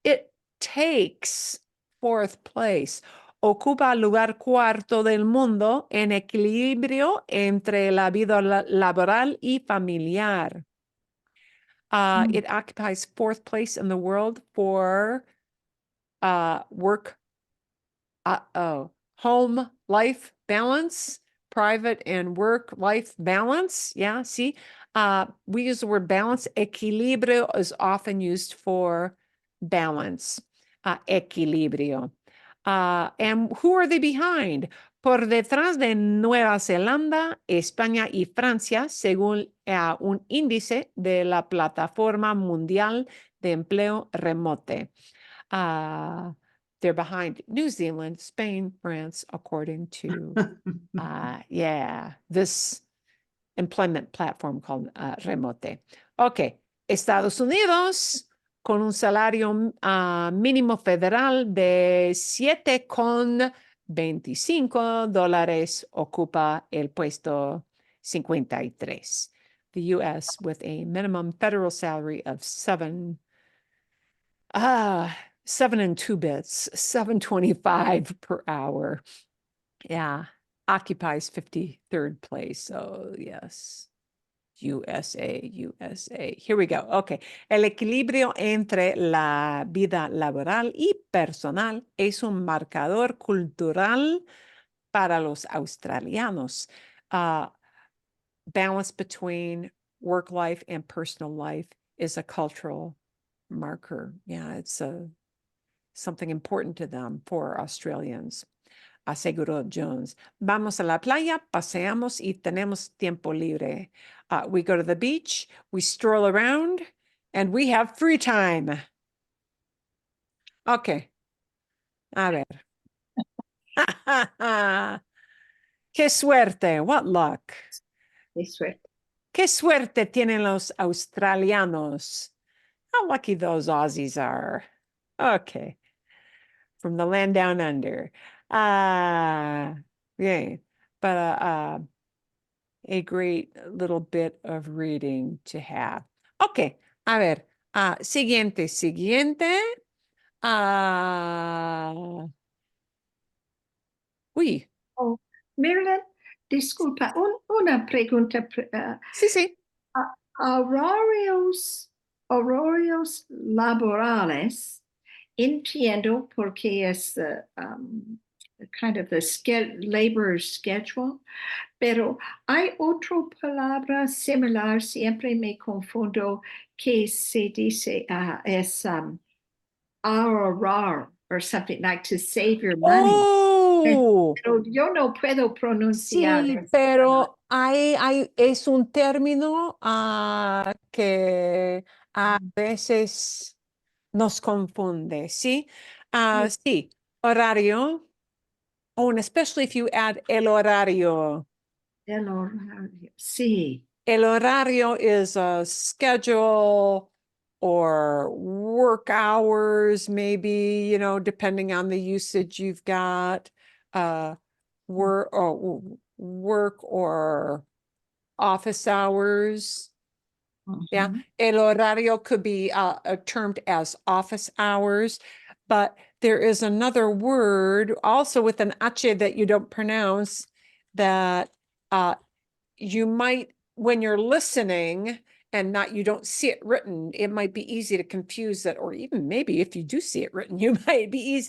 It takes fourth place. Ocupa el lugar cuarto del mundo en equilibrio entre la vida laboral y familiar. It occupies fourth place in the world for work, home life balance, private and work life balance. Yeah, see, we use the word balance. Equilibrio is often used for balance. Equilibrio. And who are they behind? Por detrás de Nueva Zelanda, España y Francia, según un índice de la Plataforma Mundial de Empleo Remote. They're behind New Zealand, Spain, France, according to, this employment platform called Remote. Okay, Estados Unidos, con un salario mínimo federal de $7.25, ocupa el puesto 53. The U.S. with a minimum federal salary of $7 and 2 bits, $7.25 per hour. Yeah, occupies 53rd place. So yes, USA. Here we go. Okay. El equilibrio entre la vida laboral y personal es un marcador cultural para los australianos. Balance between work life and personal life is a cultural marker. Yeah, it's something important to them for Australians. Aseguró Jones. Vamos a la playa, paseamos y tenemos tiempo libre. We go to the beach, we stroll around, and we have free time. Okay. A ver. Qué suerte. What luck. Qué suerte. Qué suerte tienen los australianos. How lucky those Aussies are. Okay. From the land down under. Yeah. But a great little bit of reading to have. Okay. A ver. Siguiente. Uy. Oh, Marilyn, disculpa, una pregunta. Sí. Horarios laborales, entiendo porque es kind of the labor schedule, pero hay otra palabra similar, siempre me confundo, que se dice es ahorrar or something like to save your money. Oh, Pero yo no puedo pronunciar. sí, pero es un término que a veces nos confunde, ¿sí? Sí, horario, and especially if you add el horario, El horario. Sí. El horario is a schedule or work hours, maybe, you know, depending on the usage you've got. Work or office hours. Yeah, Mhm. el horario could be termed as office hours, but there is another word also with an H that you don't pronounce that you might, when you're listening and you don't see it written, it might be easy to confuse that, or even maybe if you do see it written, you might be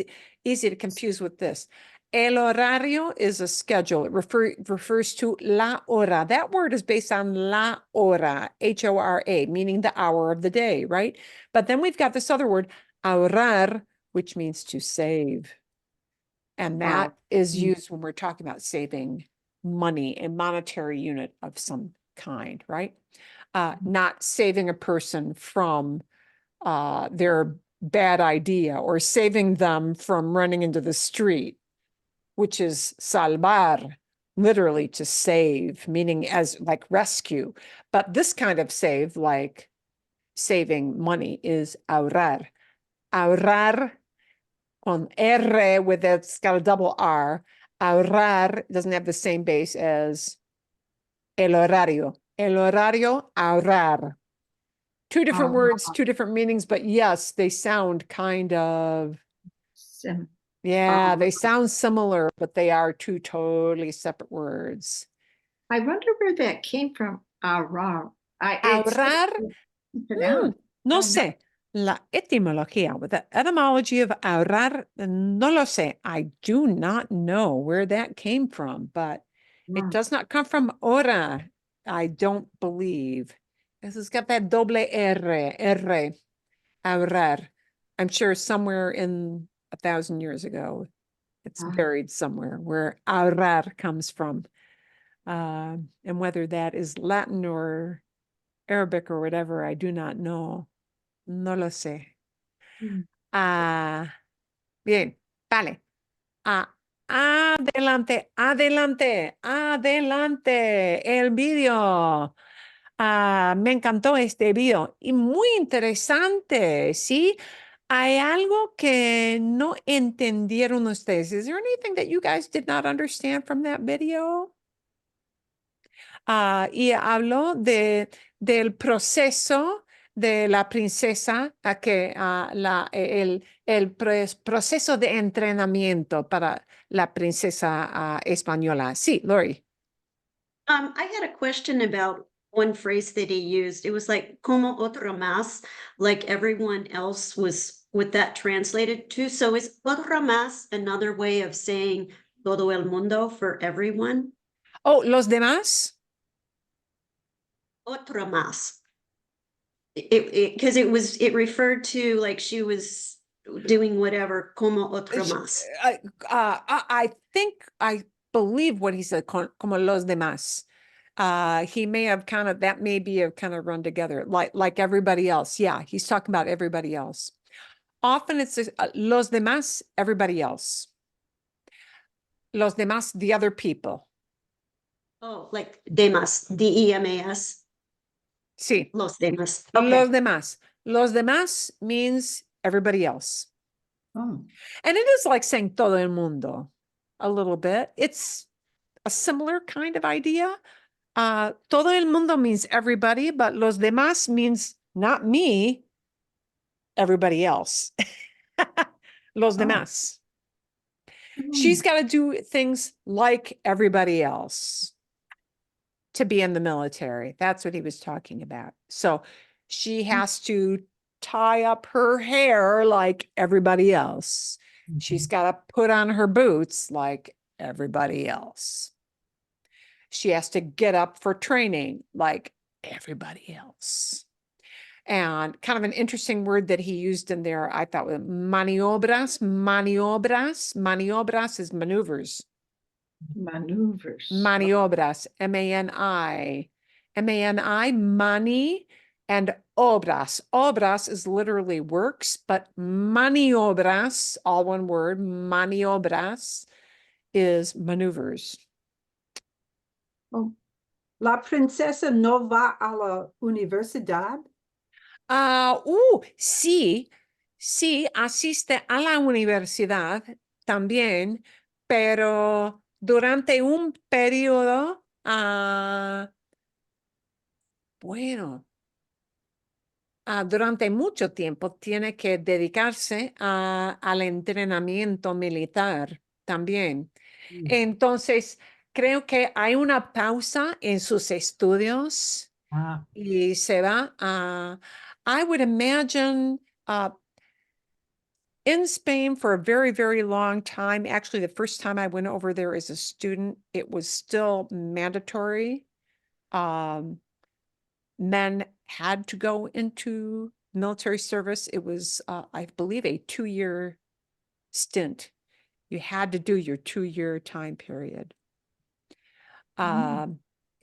easy to confuse with this. El horario is a schedule. It refers to la hora. That word is based on la hora, H-O-R-A, meaning the hour of the day, right? But then we've got this other word, ahorrar, which means to save. And that is used when we're talking about saving money, a monetary unit of some kind, right? Not saving a person from their bad idea or saving them from running into the street, which is salvar, literally to save, meaning as like rescue. But this kind of save, like saving money, is ahorrar. Ahorrar on R with it's got a double R. Ahorrar doesn't have the same base as el horario. El horario, ahorrar. Two different words, two different meanings, but yes, they sound kind of, yeah, they sound similar, but they are two totally separate words. I wonder where that came from. Ahorrar. Ahorrar? No sé. La etimología, with the etymology of ahorrar, no lo sé. I do not know where that came from, but it does not come from hora, I don't believe. This has got that doble R, ahorrar. I'm sure somewhere in 1,000 years ago, it's buried somewhere where ahorrar comes from. And whether that is Latin or Arabic or whatever, I do not know. No lo sé. Bien, vale. Adelante, adelante, adelante el vídeo. Me encantó este vídeo y muy interesante, ¿sí? ¿Hay algo que no entendieron ustedes? Is there anything that you guys did not understand from that video? Y habló del proceso de la princesa, el proceso de entrenamiento para la princesa española. Sí, Lori. I had a question about one phrase that he used. It was like como otro más, like everyone else was with that translated to. So is otro más another way of saying todo el mundo for everyone? Oh, los demás. Otro más. Because it referred to like she was doing whatever, como otro más. I believe what he said, como los demás. He may have that may be have kind of run together, like everybody else. Yeah, he's talking about everybody else. Often it's los demás, everybody else. Los demás, the other people. Oh, like demás, D-E-M-A-S. Sí. Los demás. Okay. Los demás. Los demás means everybody else. Oh. And it is like saying todo el mundo a little bit. It's a similar kind of idea. Todo el mundo means everybody, but los demás means not me, everybody else. Los demás. She's got to do things like everybody else to be in the military. That's what he was talking about. So she has to tie up her hair like everybody else. She's got to put on her boots like everybody else. She has to get up for training like everybody else. And kind of an interesting word that he used in there, I thought, was maniobras. Maniobras. Maniobras is maneuvers. Maneuvers. Maniobras. M-A-N-I. M-A-N-I, money, and obras. Obras is literally works, but maniobras, all one word, maniobras, is maneuvers. Oh, La princesa no va a la universidad. Sí, sí, asiste a la universidad también, pero durante un periodo, bueno, durante mucho tiempo tiene que dedicarse al entrenamiento militar también. Entonces, creo que hay una pausa en sus estudios Ah, y se va I would imagine, in Spain for a very, very long time. Actually, the first time I went over there as a student, it was still mandatory. Men had to go into military service. It was, I believe, a 2-year stint. You had to do your 2-year time period.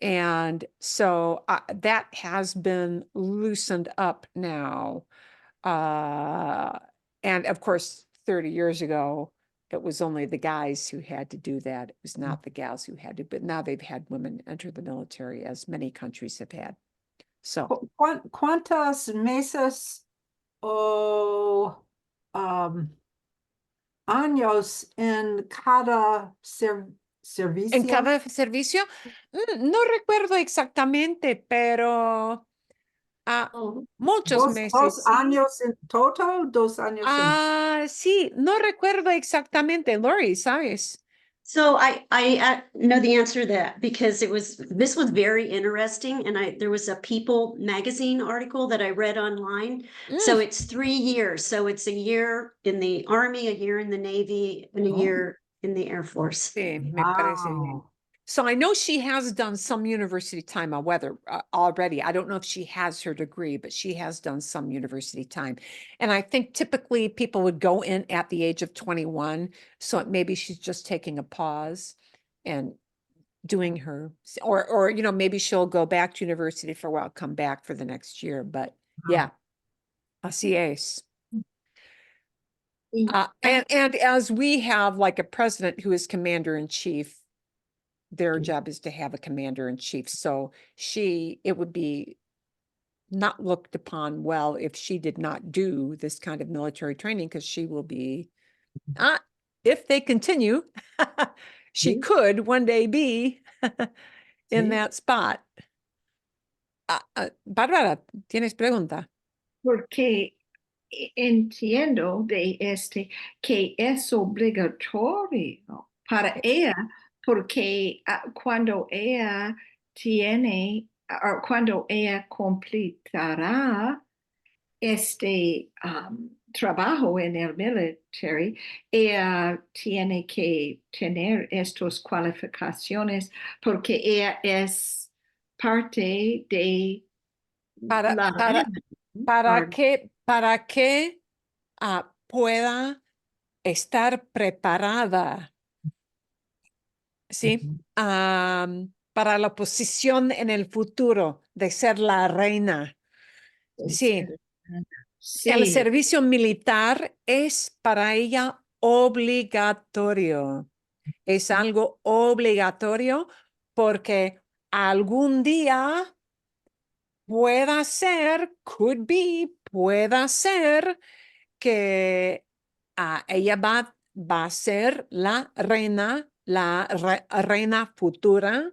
And so that has been loosened up now. And of course, 30 years ago, it was only the guys who had to do that. It was not the gals who had to, but now they've had women enter the military, as many countries have had. So, ¿Cuántas meses o años en cada servicio? en cada servicio, no recuerdo exactamente, pero Oh, muchos Dos meses, sí. años en total, 2 años en... Sí, no recuerdo exactamente, Lori, ¿sabes? so I know the answer to that because this was very interesting, and there was a People magazine article that I read online. So it's 3 years. So it's a year in the Army, a year in the Navy, and a year in the Air Force. Sí, me parece bien. So I know she has done some university time already. I don't know if she has her degree, but she has done some university time. And I think typically people would go in at the age of 21. So maybe she's just taking a pause and doing her, or maybe she'll go back to university for a while, come back for the next year. But yeah, así es. And as we have like a president who is commander-in-chief, their job is to have a commander-in-chief. So it would be not looked upon well if she did not do this kind of military training, because she will be, if they continue, she could one day be in that spot. Bárbara, ¿tienes pregunta? porque entiendo de que es obligatorio para ella, porque cuando ella cuando ella completará este trabajo en el military, ella tiene que tener estas cualificaciones porque ella es parte de la para que pueda estar preparada, ¿sí? Para la posición en el futuro de ser la reina. Sí. El servicio militar es para ella obligatorio. Es algo obligatorio porque algún día pueda ser que ella va a ser la reina, reina futura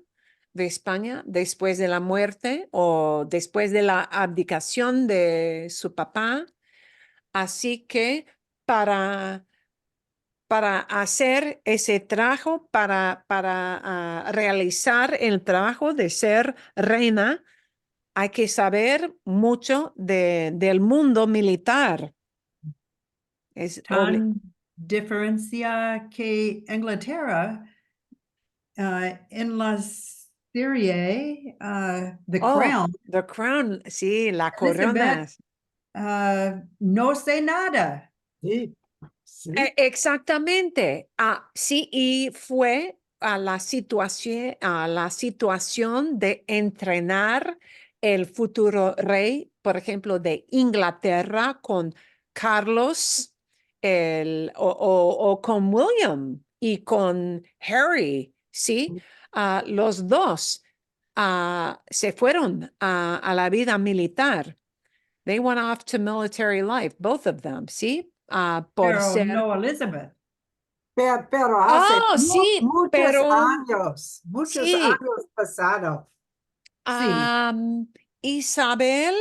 de España después de la muerte o después de la abdicación de su papá. Así que para hacer ese trabajo, para realizar el trabajo de ser reina, hay que saber mucho del mundo militar. Es Tan diferencia que Inglaterra en la serie The Crown. The Crown, sí, la corona. Elizabeth no sé nada. Sí. Exactamente. Sí, y fue a la situación de entrenar el futuro rey, por ejemplo, de Inglaterra con Carlos o con William y con Harry, ¿sí? Los dos. se fueron a la vida militar. They went off to military life, both of them, ¿sí? Por Pero ser... no Elizabeth. Pero hace sí, muchos pero muchos sí. años pasado. Sí. Isabel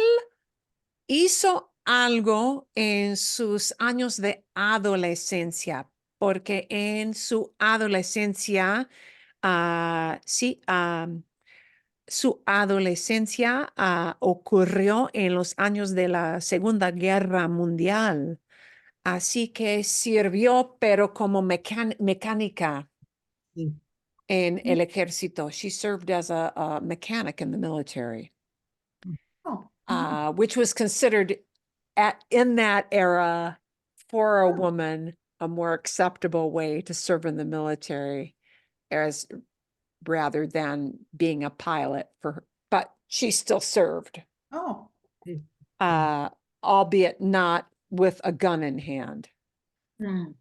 hizo algo en sus años de adolescencia, porque en su adolescencia, sí, su adolescencia ocurrió en los años de la Segunda Guerra Mundial. Así que sirvió, pero como mecánica Sí. en el ejército. She served as a mechanic in the military, which was considered in that era for a woman a more acceptable way to serve in the military as rather than being a pilot for her. But she still served, albeit not with a gun in hand. You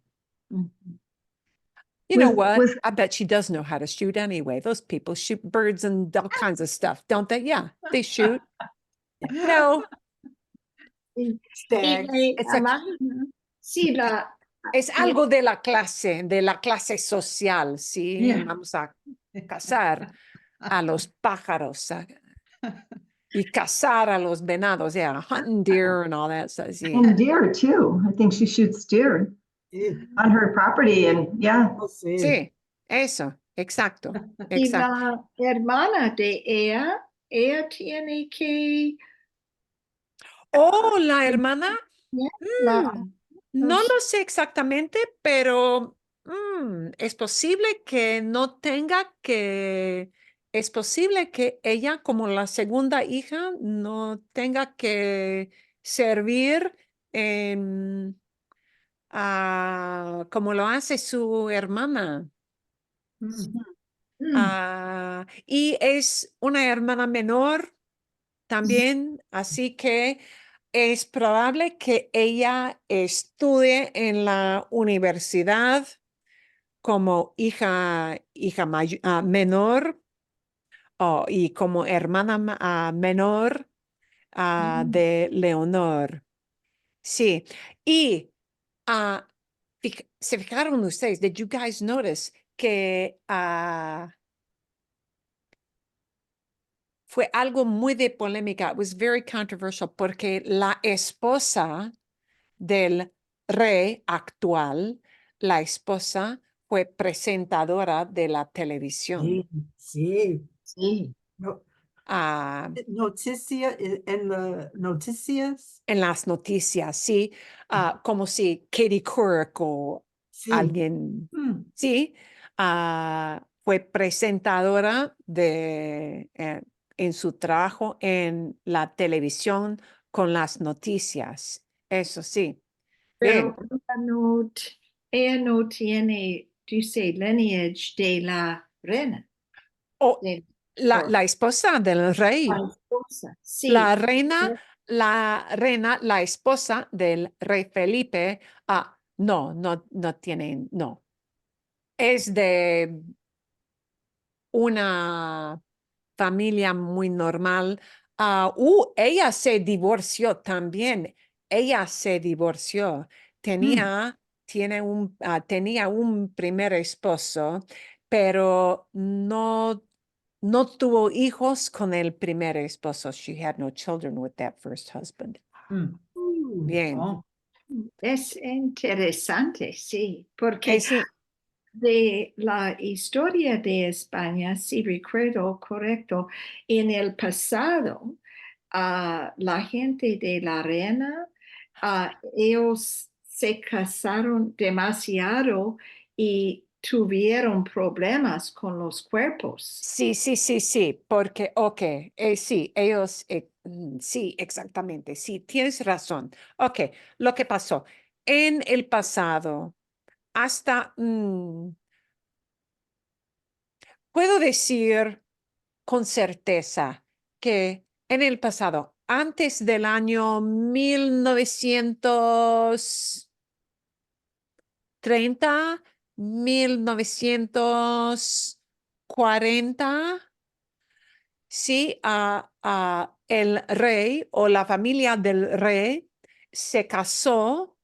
know what? I bet she does know how to shoot anyway. Those people shoot birds and all kinds of stuff, don't they? Yeah, they shoot. No, it's es algo de la clase social, ¿sí? Vamos a cazar a los pájaros y cazar a los venados, yeah, hunting deer and all that stuff. Sí. And deer too. I think she shoots deer on her property and yeah. Sí, eso, exacto, Y exacto. la hermana de ella tiene que... Oh, la hermana. la, No lo sé exactamente, pero es posible que no tenga que, es posible que ella, como la segunda hija, no tenga que servir como lo hace su hermana. Y es una hermana menor también, así que es probable que ella estudie en la universidad como hija menor y como hermana menor de Leonor. Sí, y se fijaron ustedes, did you guys notice que fue algo muy de polémica? It was very controversial porque la esposa del rey actual, la esposa fue presentadora de la televisión. sí. Noticia en las noticias. En las noticias, sí, como si Katie Couric o alguien, sí, fue presentadora en su trabajo en la televisión con las noticias. Eso sí. Pero Bien. ella no tiene, dice, lineage de la reina. Oh, la esposa del rey. La esposa, sí. La reina, la esposa del rey Felipe, no tiene, no. Es de una familia muy normal. Ella se divorció también. Ella se divorció. Tenía un primer esposo, pero no tuvo hijos con el primer esposo. She had no children with that first husband. Bien. Es interesante, sí, porque Sí. de la historia de España, si recuerdo correcto, en el pasado, la gente de la reina, ellos se casaron demasiado y tuvieron problemas con los cuerpos. Sí, porque, sí, ellos, sí, exactamente, sí, tienes razón. Ok, lo que pasó en el pasado, hasta, puedo decir con certeza que en el pasado, antes del año 1930, 1940, sí, el rey o la familia del rey se casó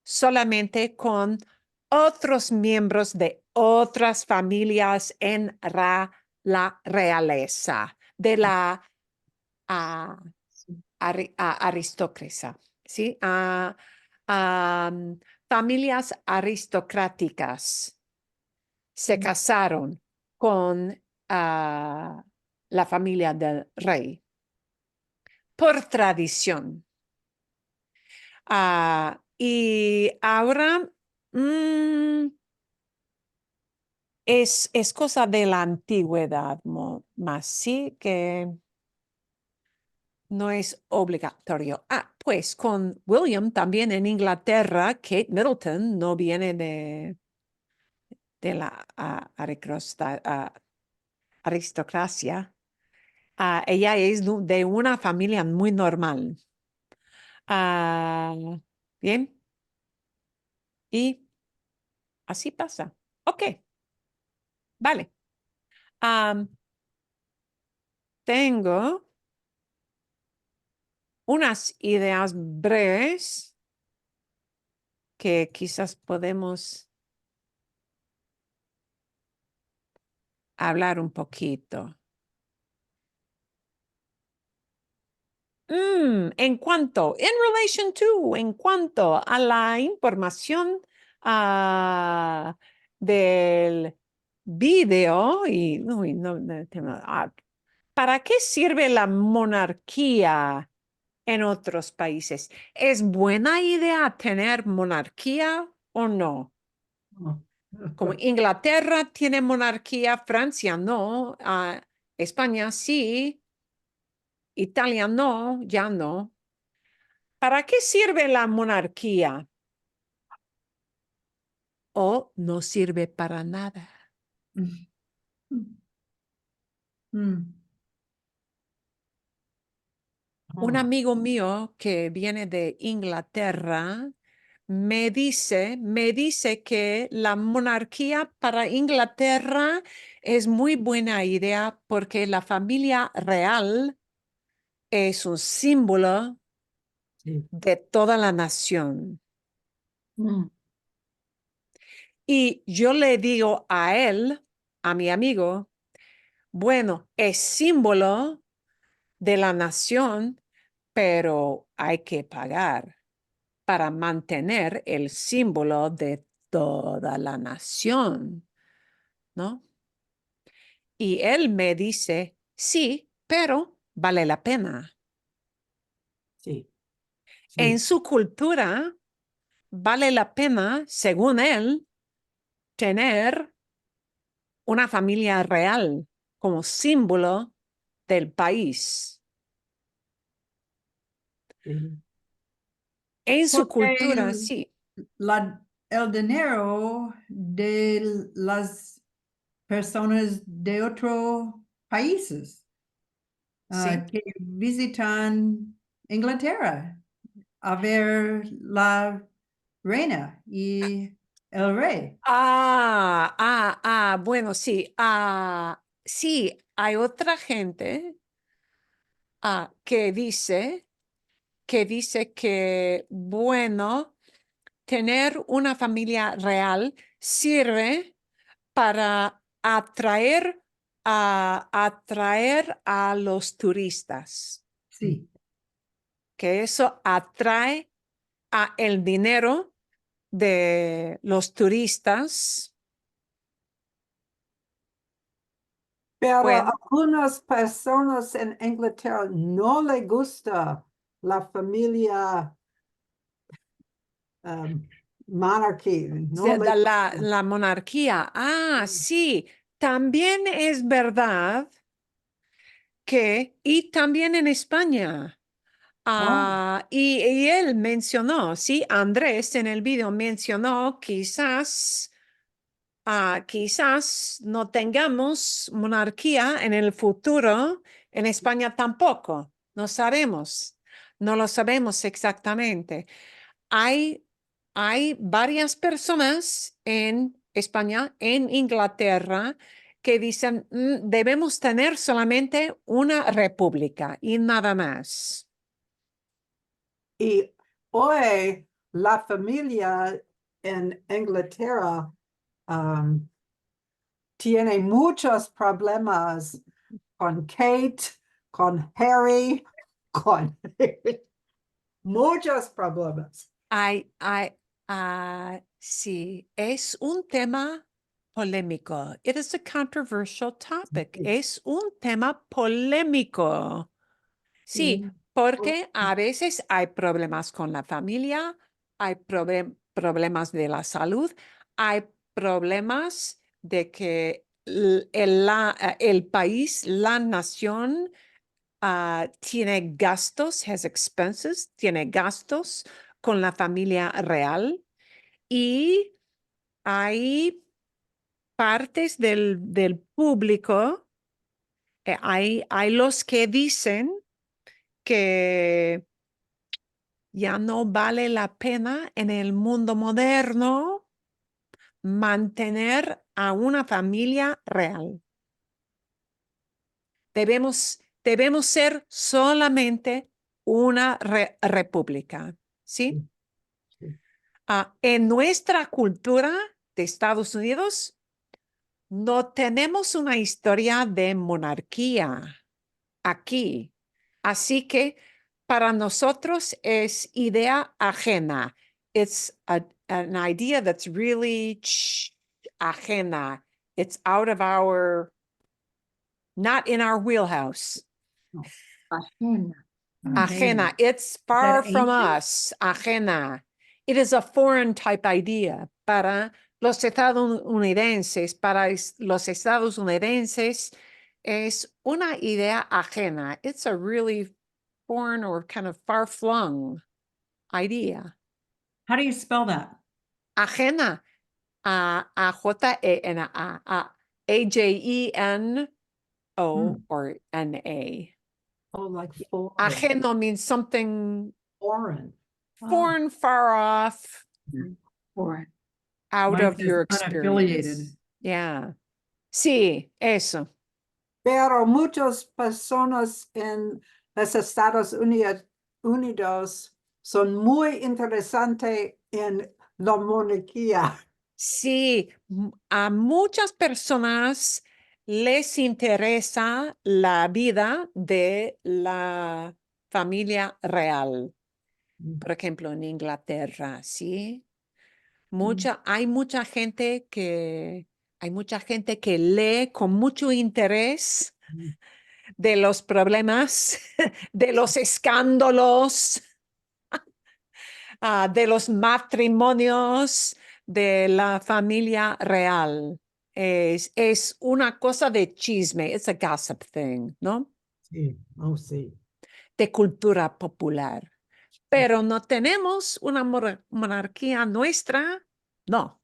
solamente con otros miembros de otras familias en la realeza, de la aristócrata, ¿sí? Familias aristocráticas se casaron con la familia del rey por tradición. Y ahora es cosa de la antigüedad, más sí que no es obligatorio. Pues con William también en Inglaterra, Kate Middleton no viene de la aristocracia. Ella es de una familia muy normal. Bien. Y así pasa. Ok. Vale. Tengo unas ideas breves que quizás podemos hablar un poquito. En cuanto a la información del video ¿para qué sirve la monarquía en otros países? ¿Es buena idea tener monarquía o no? Como Inglaterra tiene monarquía, Francia no, España sí, Italia no, ya no. ¿Para qué sirve la monarquía? ¿O no sirve para nada? Un amigo mío que viene de Inglaterra me dice que la monarquía para Inglaterra es muy buena idea porque la familia real es un símbolo de toda la nación. Y yo le digo a él, a mi amigo, bueno, es símbolo de la nación, pero hay que pagar para mantener el símbolo de toda la nación, ¿no? Y él me dice, sí, pero vale la pena. Sí. En su cultura, vale la pena, según él, tener una familia real como símbolo del país. En su cultura, sí. El dinero de las personas de otros países Sí. que visitan Inglaterra a ver la reina y el rey. Bueno, sí. Sí, hay otra gente que dice que, bueno, tener una familia real sirve para atraer a los turistas. Sí. Que eso atrae a el dinero de los turistas. Pero Bueno, algunas personas en Inglaterra no le gusta la familia monarchy, no le gusta. la monarquía. Sí, también es verdad que, y también en España, y él mencionó, sí, Andrés en el video mencionó quizás no tengamos monarquía en el futuro, en España tampoco, no lo sabemos exactamente. Hay varias personas en España, en Inglaterra, que dicen, debemos tener solamente una república y nada más. Y hoy la familia en Inglaterra tiene muchos problemas con Kate, con Harry, con muchos problemas. Sí, es un tema polémico. It is a controversial topic. Es un tema polémico. Sí, porque a veces hay problemas con la familia, hay problemas de la salud, hay problemas de que el país, la nación, tiene gastos, has expenses, tiene gastos con la familia real y hay partes del público, hay los que dicen que ya no vale la pena en el mundo moderno mantener a una familia real. Debemos ser solamente una república, ¿sí? En nuestra cultura de Estados Unidos no tenemos una historia de monarquía aquí. Así que para nosotros es idea ajena. It's an idea that's really ajena. It's out of not in our wheelhouse. No, ajena. Ajena. It's far from ancient? us. Ajena. It is a foreign type idea para los estadounidenses. Para los estadounidenses es una idea ajena. It's a really foreign or kind of far-flung idea. How do you spell that? Ajena. A-J-E-N-A. A-J-E-N-O or N-A. Oh, like foreign. Ajeno means something Foreign. foreign, far off, Foreign. out Mine of says your unaffiliated. experience. Yeah. Sí, eso. Pero muchas personas en los Estados Unidos son muy interesantes en la monarquía. Sí, a muchas personas les interesa la vida de la familia real. Por ejemplo, en Inglaterra, ¿sí? Hay mucha gente que lee con mucho interés de los problemas, de los escándalos, de los matrimonios de la familia real. Es una cosa de chisme, it's a gossip thing, ¿no? Sí, oh sí. De cultura popular. Pero no tenemos una monarquía nuestra, no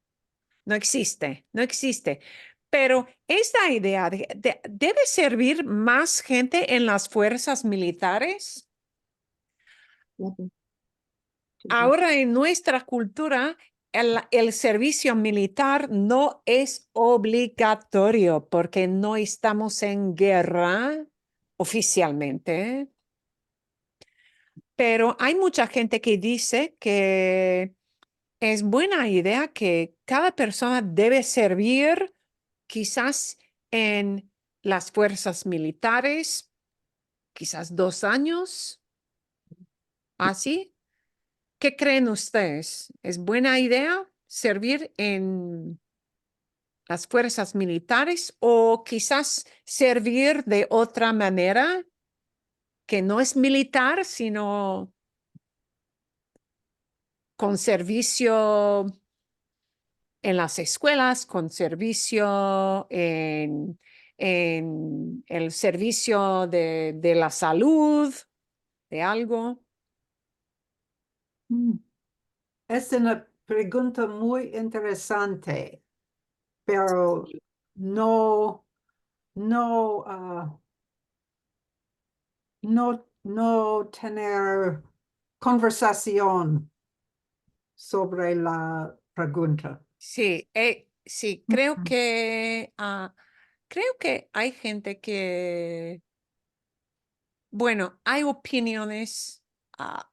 existe, no existe. Pero esta idea debe servir más gente en las fuerzas militares. Ahora en nuestra cultura, el servicio militar no es obligatorio porque no estamos en guerra oficialmente. Pero hay mucha gente que dice que es buena idea que cada persona debe servir quizás en las fuerzas militares, quizás 2 años, así. ¿Qué creen ustedes? ¿Es buena idea servir en las fuerzas militares o quizás servir de otra manera que no es militar, sino con servicio en las escuelas, con servicio en el servicio de la salud, de algo? Es una pregunta muy interesante, pero no, no tener conversación sobre la pregunta. Sí, sí, creo que creo que hay gente que, bueno, hay opiniones,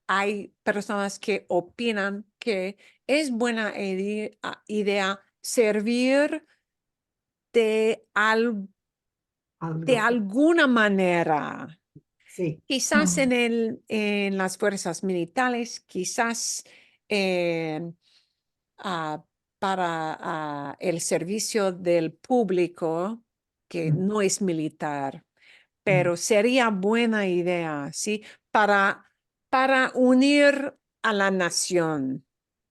hay personas que opinan que es buena idea servir de, de Algo. alguna manera. Sí. Quizás en las fuerzas militares, quizás para el servicio del público, que no es militar, pero sería buena idea, ¿sí? Para unir a la nación,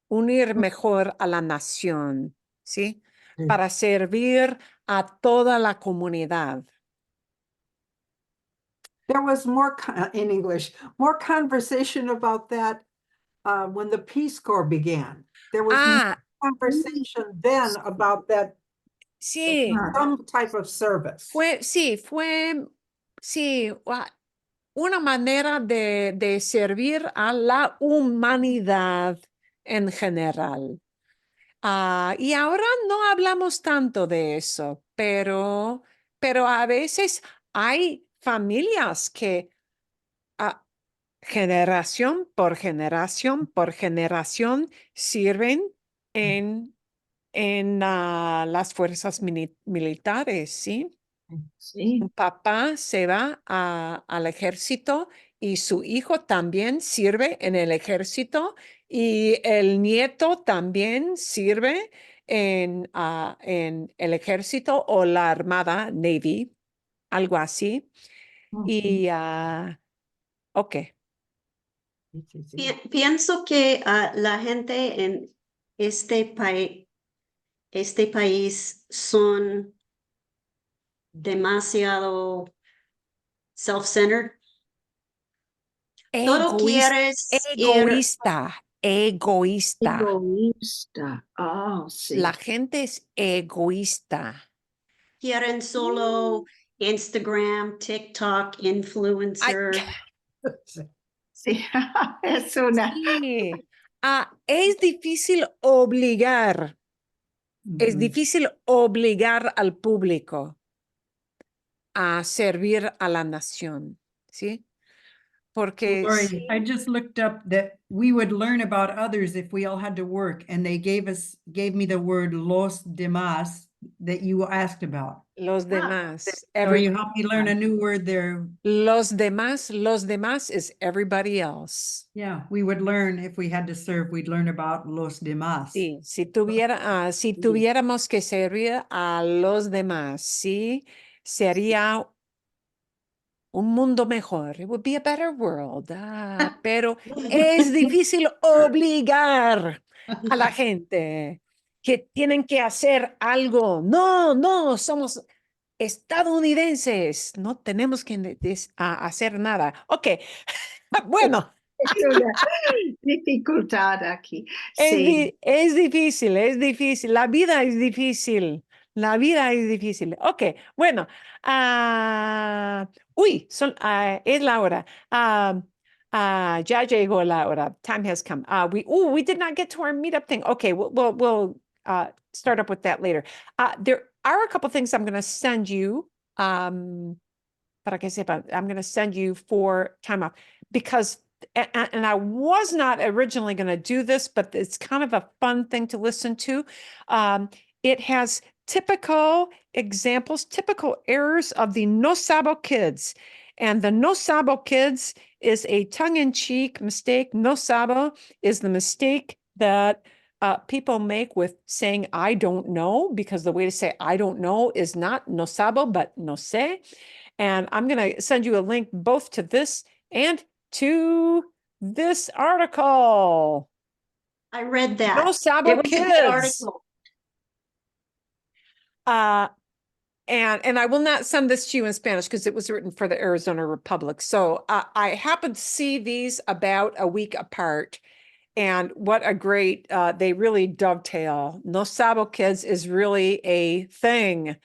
unir mejor a la nación, ¿sí? Sí. Para servir a toda la comunidad. There was more in English, more conversation about that when the Peace Corps began. There was more conversation then about that, Sí, some type of service. fue una manera de servir a la humanidad en general. Y ahora no hablamos tanto de eso, pero a veces hay familias que generación por generación por generación sirven en las fuerzas militares, ¿sí? Sí. Un papá se va al ejército y su hijo también sirve en el ejército y el nieto también sirve en el ejército o la armada, Navy, algo así. Y, ok. Pienso que la gente en este país son demasiado self-centered. Todo quieres ir. Egoísta. Egoísta. Oh, sí. La gente es egoísta. Quieren solo Instagram, TikTok, influencer. Sí, es una. Sí. Es difícil obligar. Es difícil obligar al público a servir a la nación, ¿sí? Porque Lori, I just looked up that we would learn about others if we all had to work, and they gave me the word los demás that you asked about. los demás, So you helped me learn a new word there. los demás is everybody else. Yeah, we would learn if we had to serve, we'd learn about los demás. Sí, si tuviéramos que servir a los demás, sí, sería un mundo mejor. It would be a better world. Pero es difícil obligar a la gente que tienen que hacer algo. No, somos estadounidenses. No tenemos que hacer nada. Ok, bueno. Es una dificultad aquí. Sí. Es difícil. La vida es difícil. La vida es difícil. Ok, bueno. Es la hora. Ya llegó la hora. Time has come. We did not get to our meetup thing. Okay, we'll start up with that later. There are a couple things I'm going to send you. Para que sepan, I'm going to send you for time off because and I was not originally going to do this, but it's kind of a fun thing to listen to. It has typical examples, typical errors of the No Sabo kids. And the No Sabo kids is a tongue-in-cheek mistake. No Sabo is the mistake that people make with saying, I don't know, because the way to say I don't know is not no sabo, but no sé. And I'm going to send you a link both to this and to this article. I read that. No Sabo It was a good kids. article. And I will not send this to you in Spanish because it was written for the Arizona Republic. So I happened to see these about a week apart. And what a great, they really dovetail. No Sabo kids is really a thing.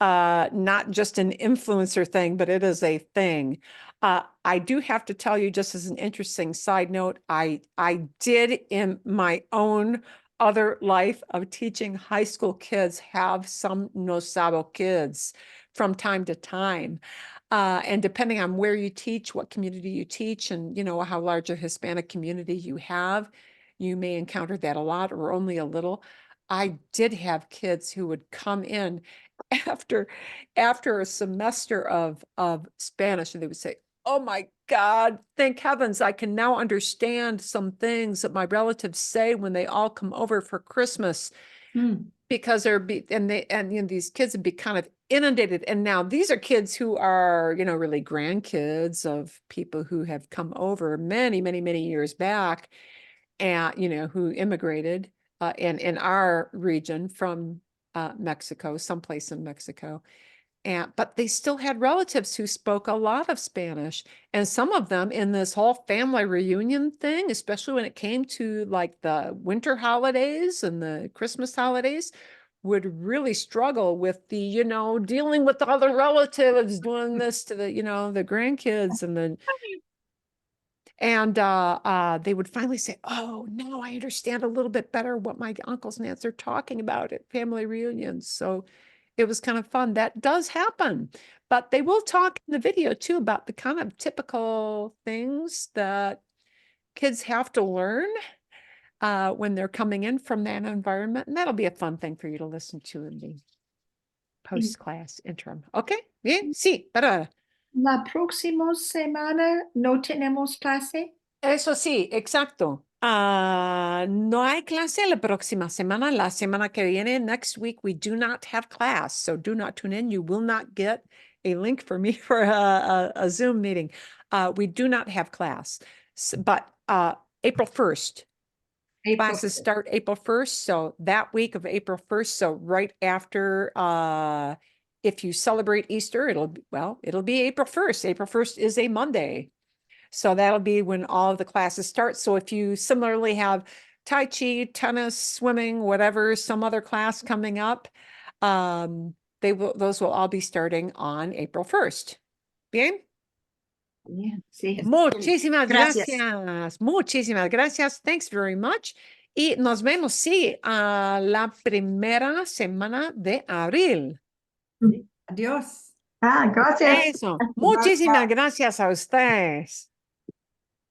Not just an influencer thing, but it is a thing. I do have to tell you, just as an interesting side note, I did in my own other life of teaching high school kids, have some no sabo kids from time to time. And depending on where you teach, what community you teach, and how large a Hispanic community you have, you may encounter that a lot or only a little. I did have kids who would come in after a semester of Spanish, and they would say, "Oh my God, thank heavens, I can now understand some things that my relatives say when they all come over for Christmas." Because these kids would be kind of inundated. And now these are kids who are, really grandkids of people who have come over many, many, many years back, and, who immigrated in our region from Mexico, someplace in Mexico. But they still had relatives who spoke a lot of Spanish. And some of them in this whole family reunion thing, especially when it came to like the winter holidays and the Christmas holidays, would really struggle with the, dealing with all the relatives doing this to the, the grandkids. And they would finally say, "Oh, now I understand a little bit better what my uncles and aunts are talking about at family reunions." So it was kind of fun. That does happen, but they will talk in the video too about the kind of typical things that kids have to learn when they're coming in from that environment. And that'll be a fun thing for you to listen to in the post-class interim. Okay, bien, sí, para. La próxima semana no tenemos clase. Eso sí, exacto. No hay clase la próxima semana. La semana que viene, next week, we do not have class. So do not tune in. You will not get a link for me for a Zoom meeting. We do not have class. But April 1st, classes start April 1st. So that week of April 1st, so right after, if you celebrate Easter, it'll be April 1st. April 1st is a Monday. So that'll be when all of the classes start. So if you similarly have Tai Chi, tennis, swimming, whatever, some other class coming up, those will all be starting on April 1st. Bien? Bien, sí. Muchísimas Gracias. gracias. Muchísimas gracias. Thanks very much. Y nos vemos, sí, a la primera semana de abril. Adiós. Gracias. Eso. Muchísimas gracias a ustedes.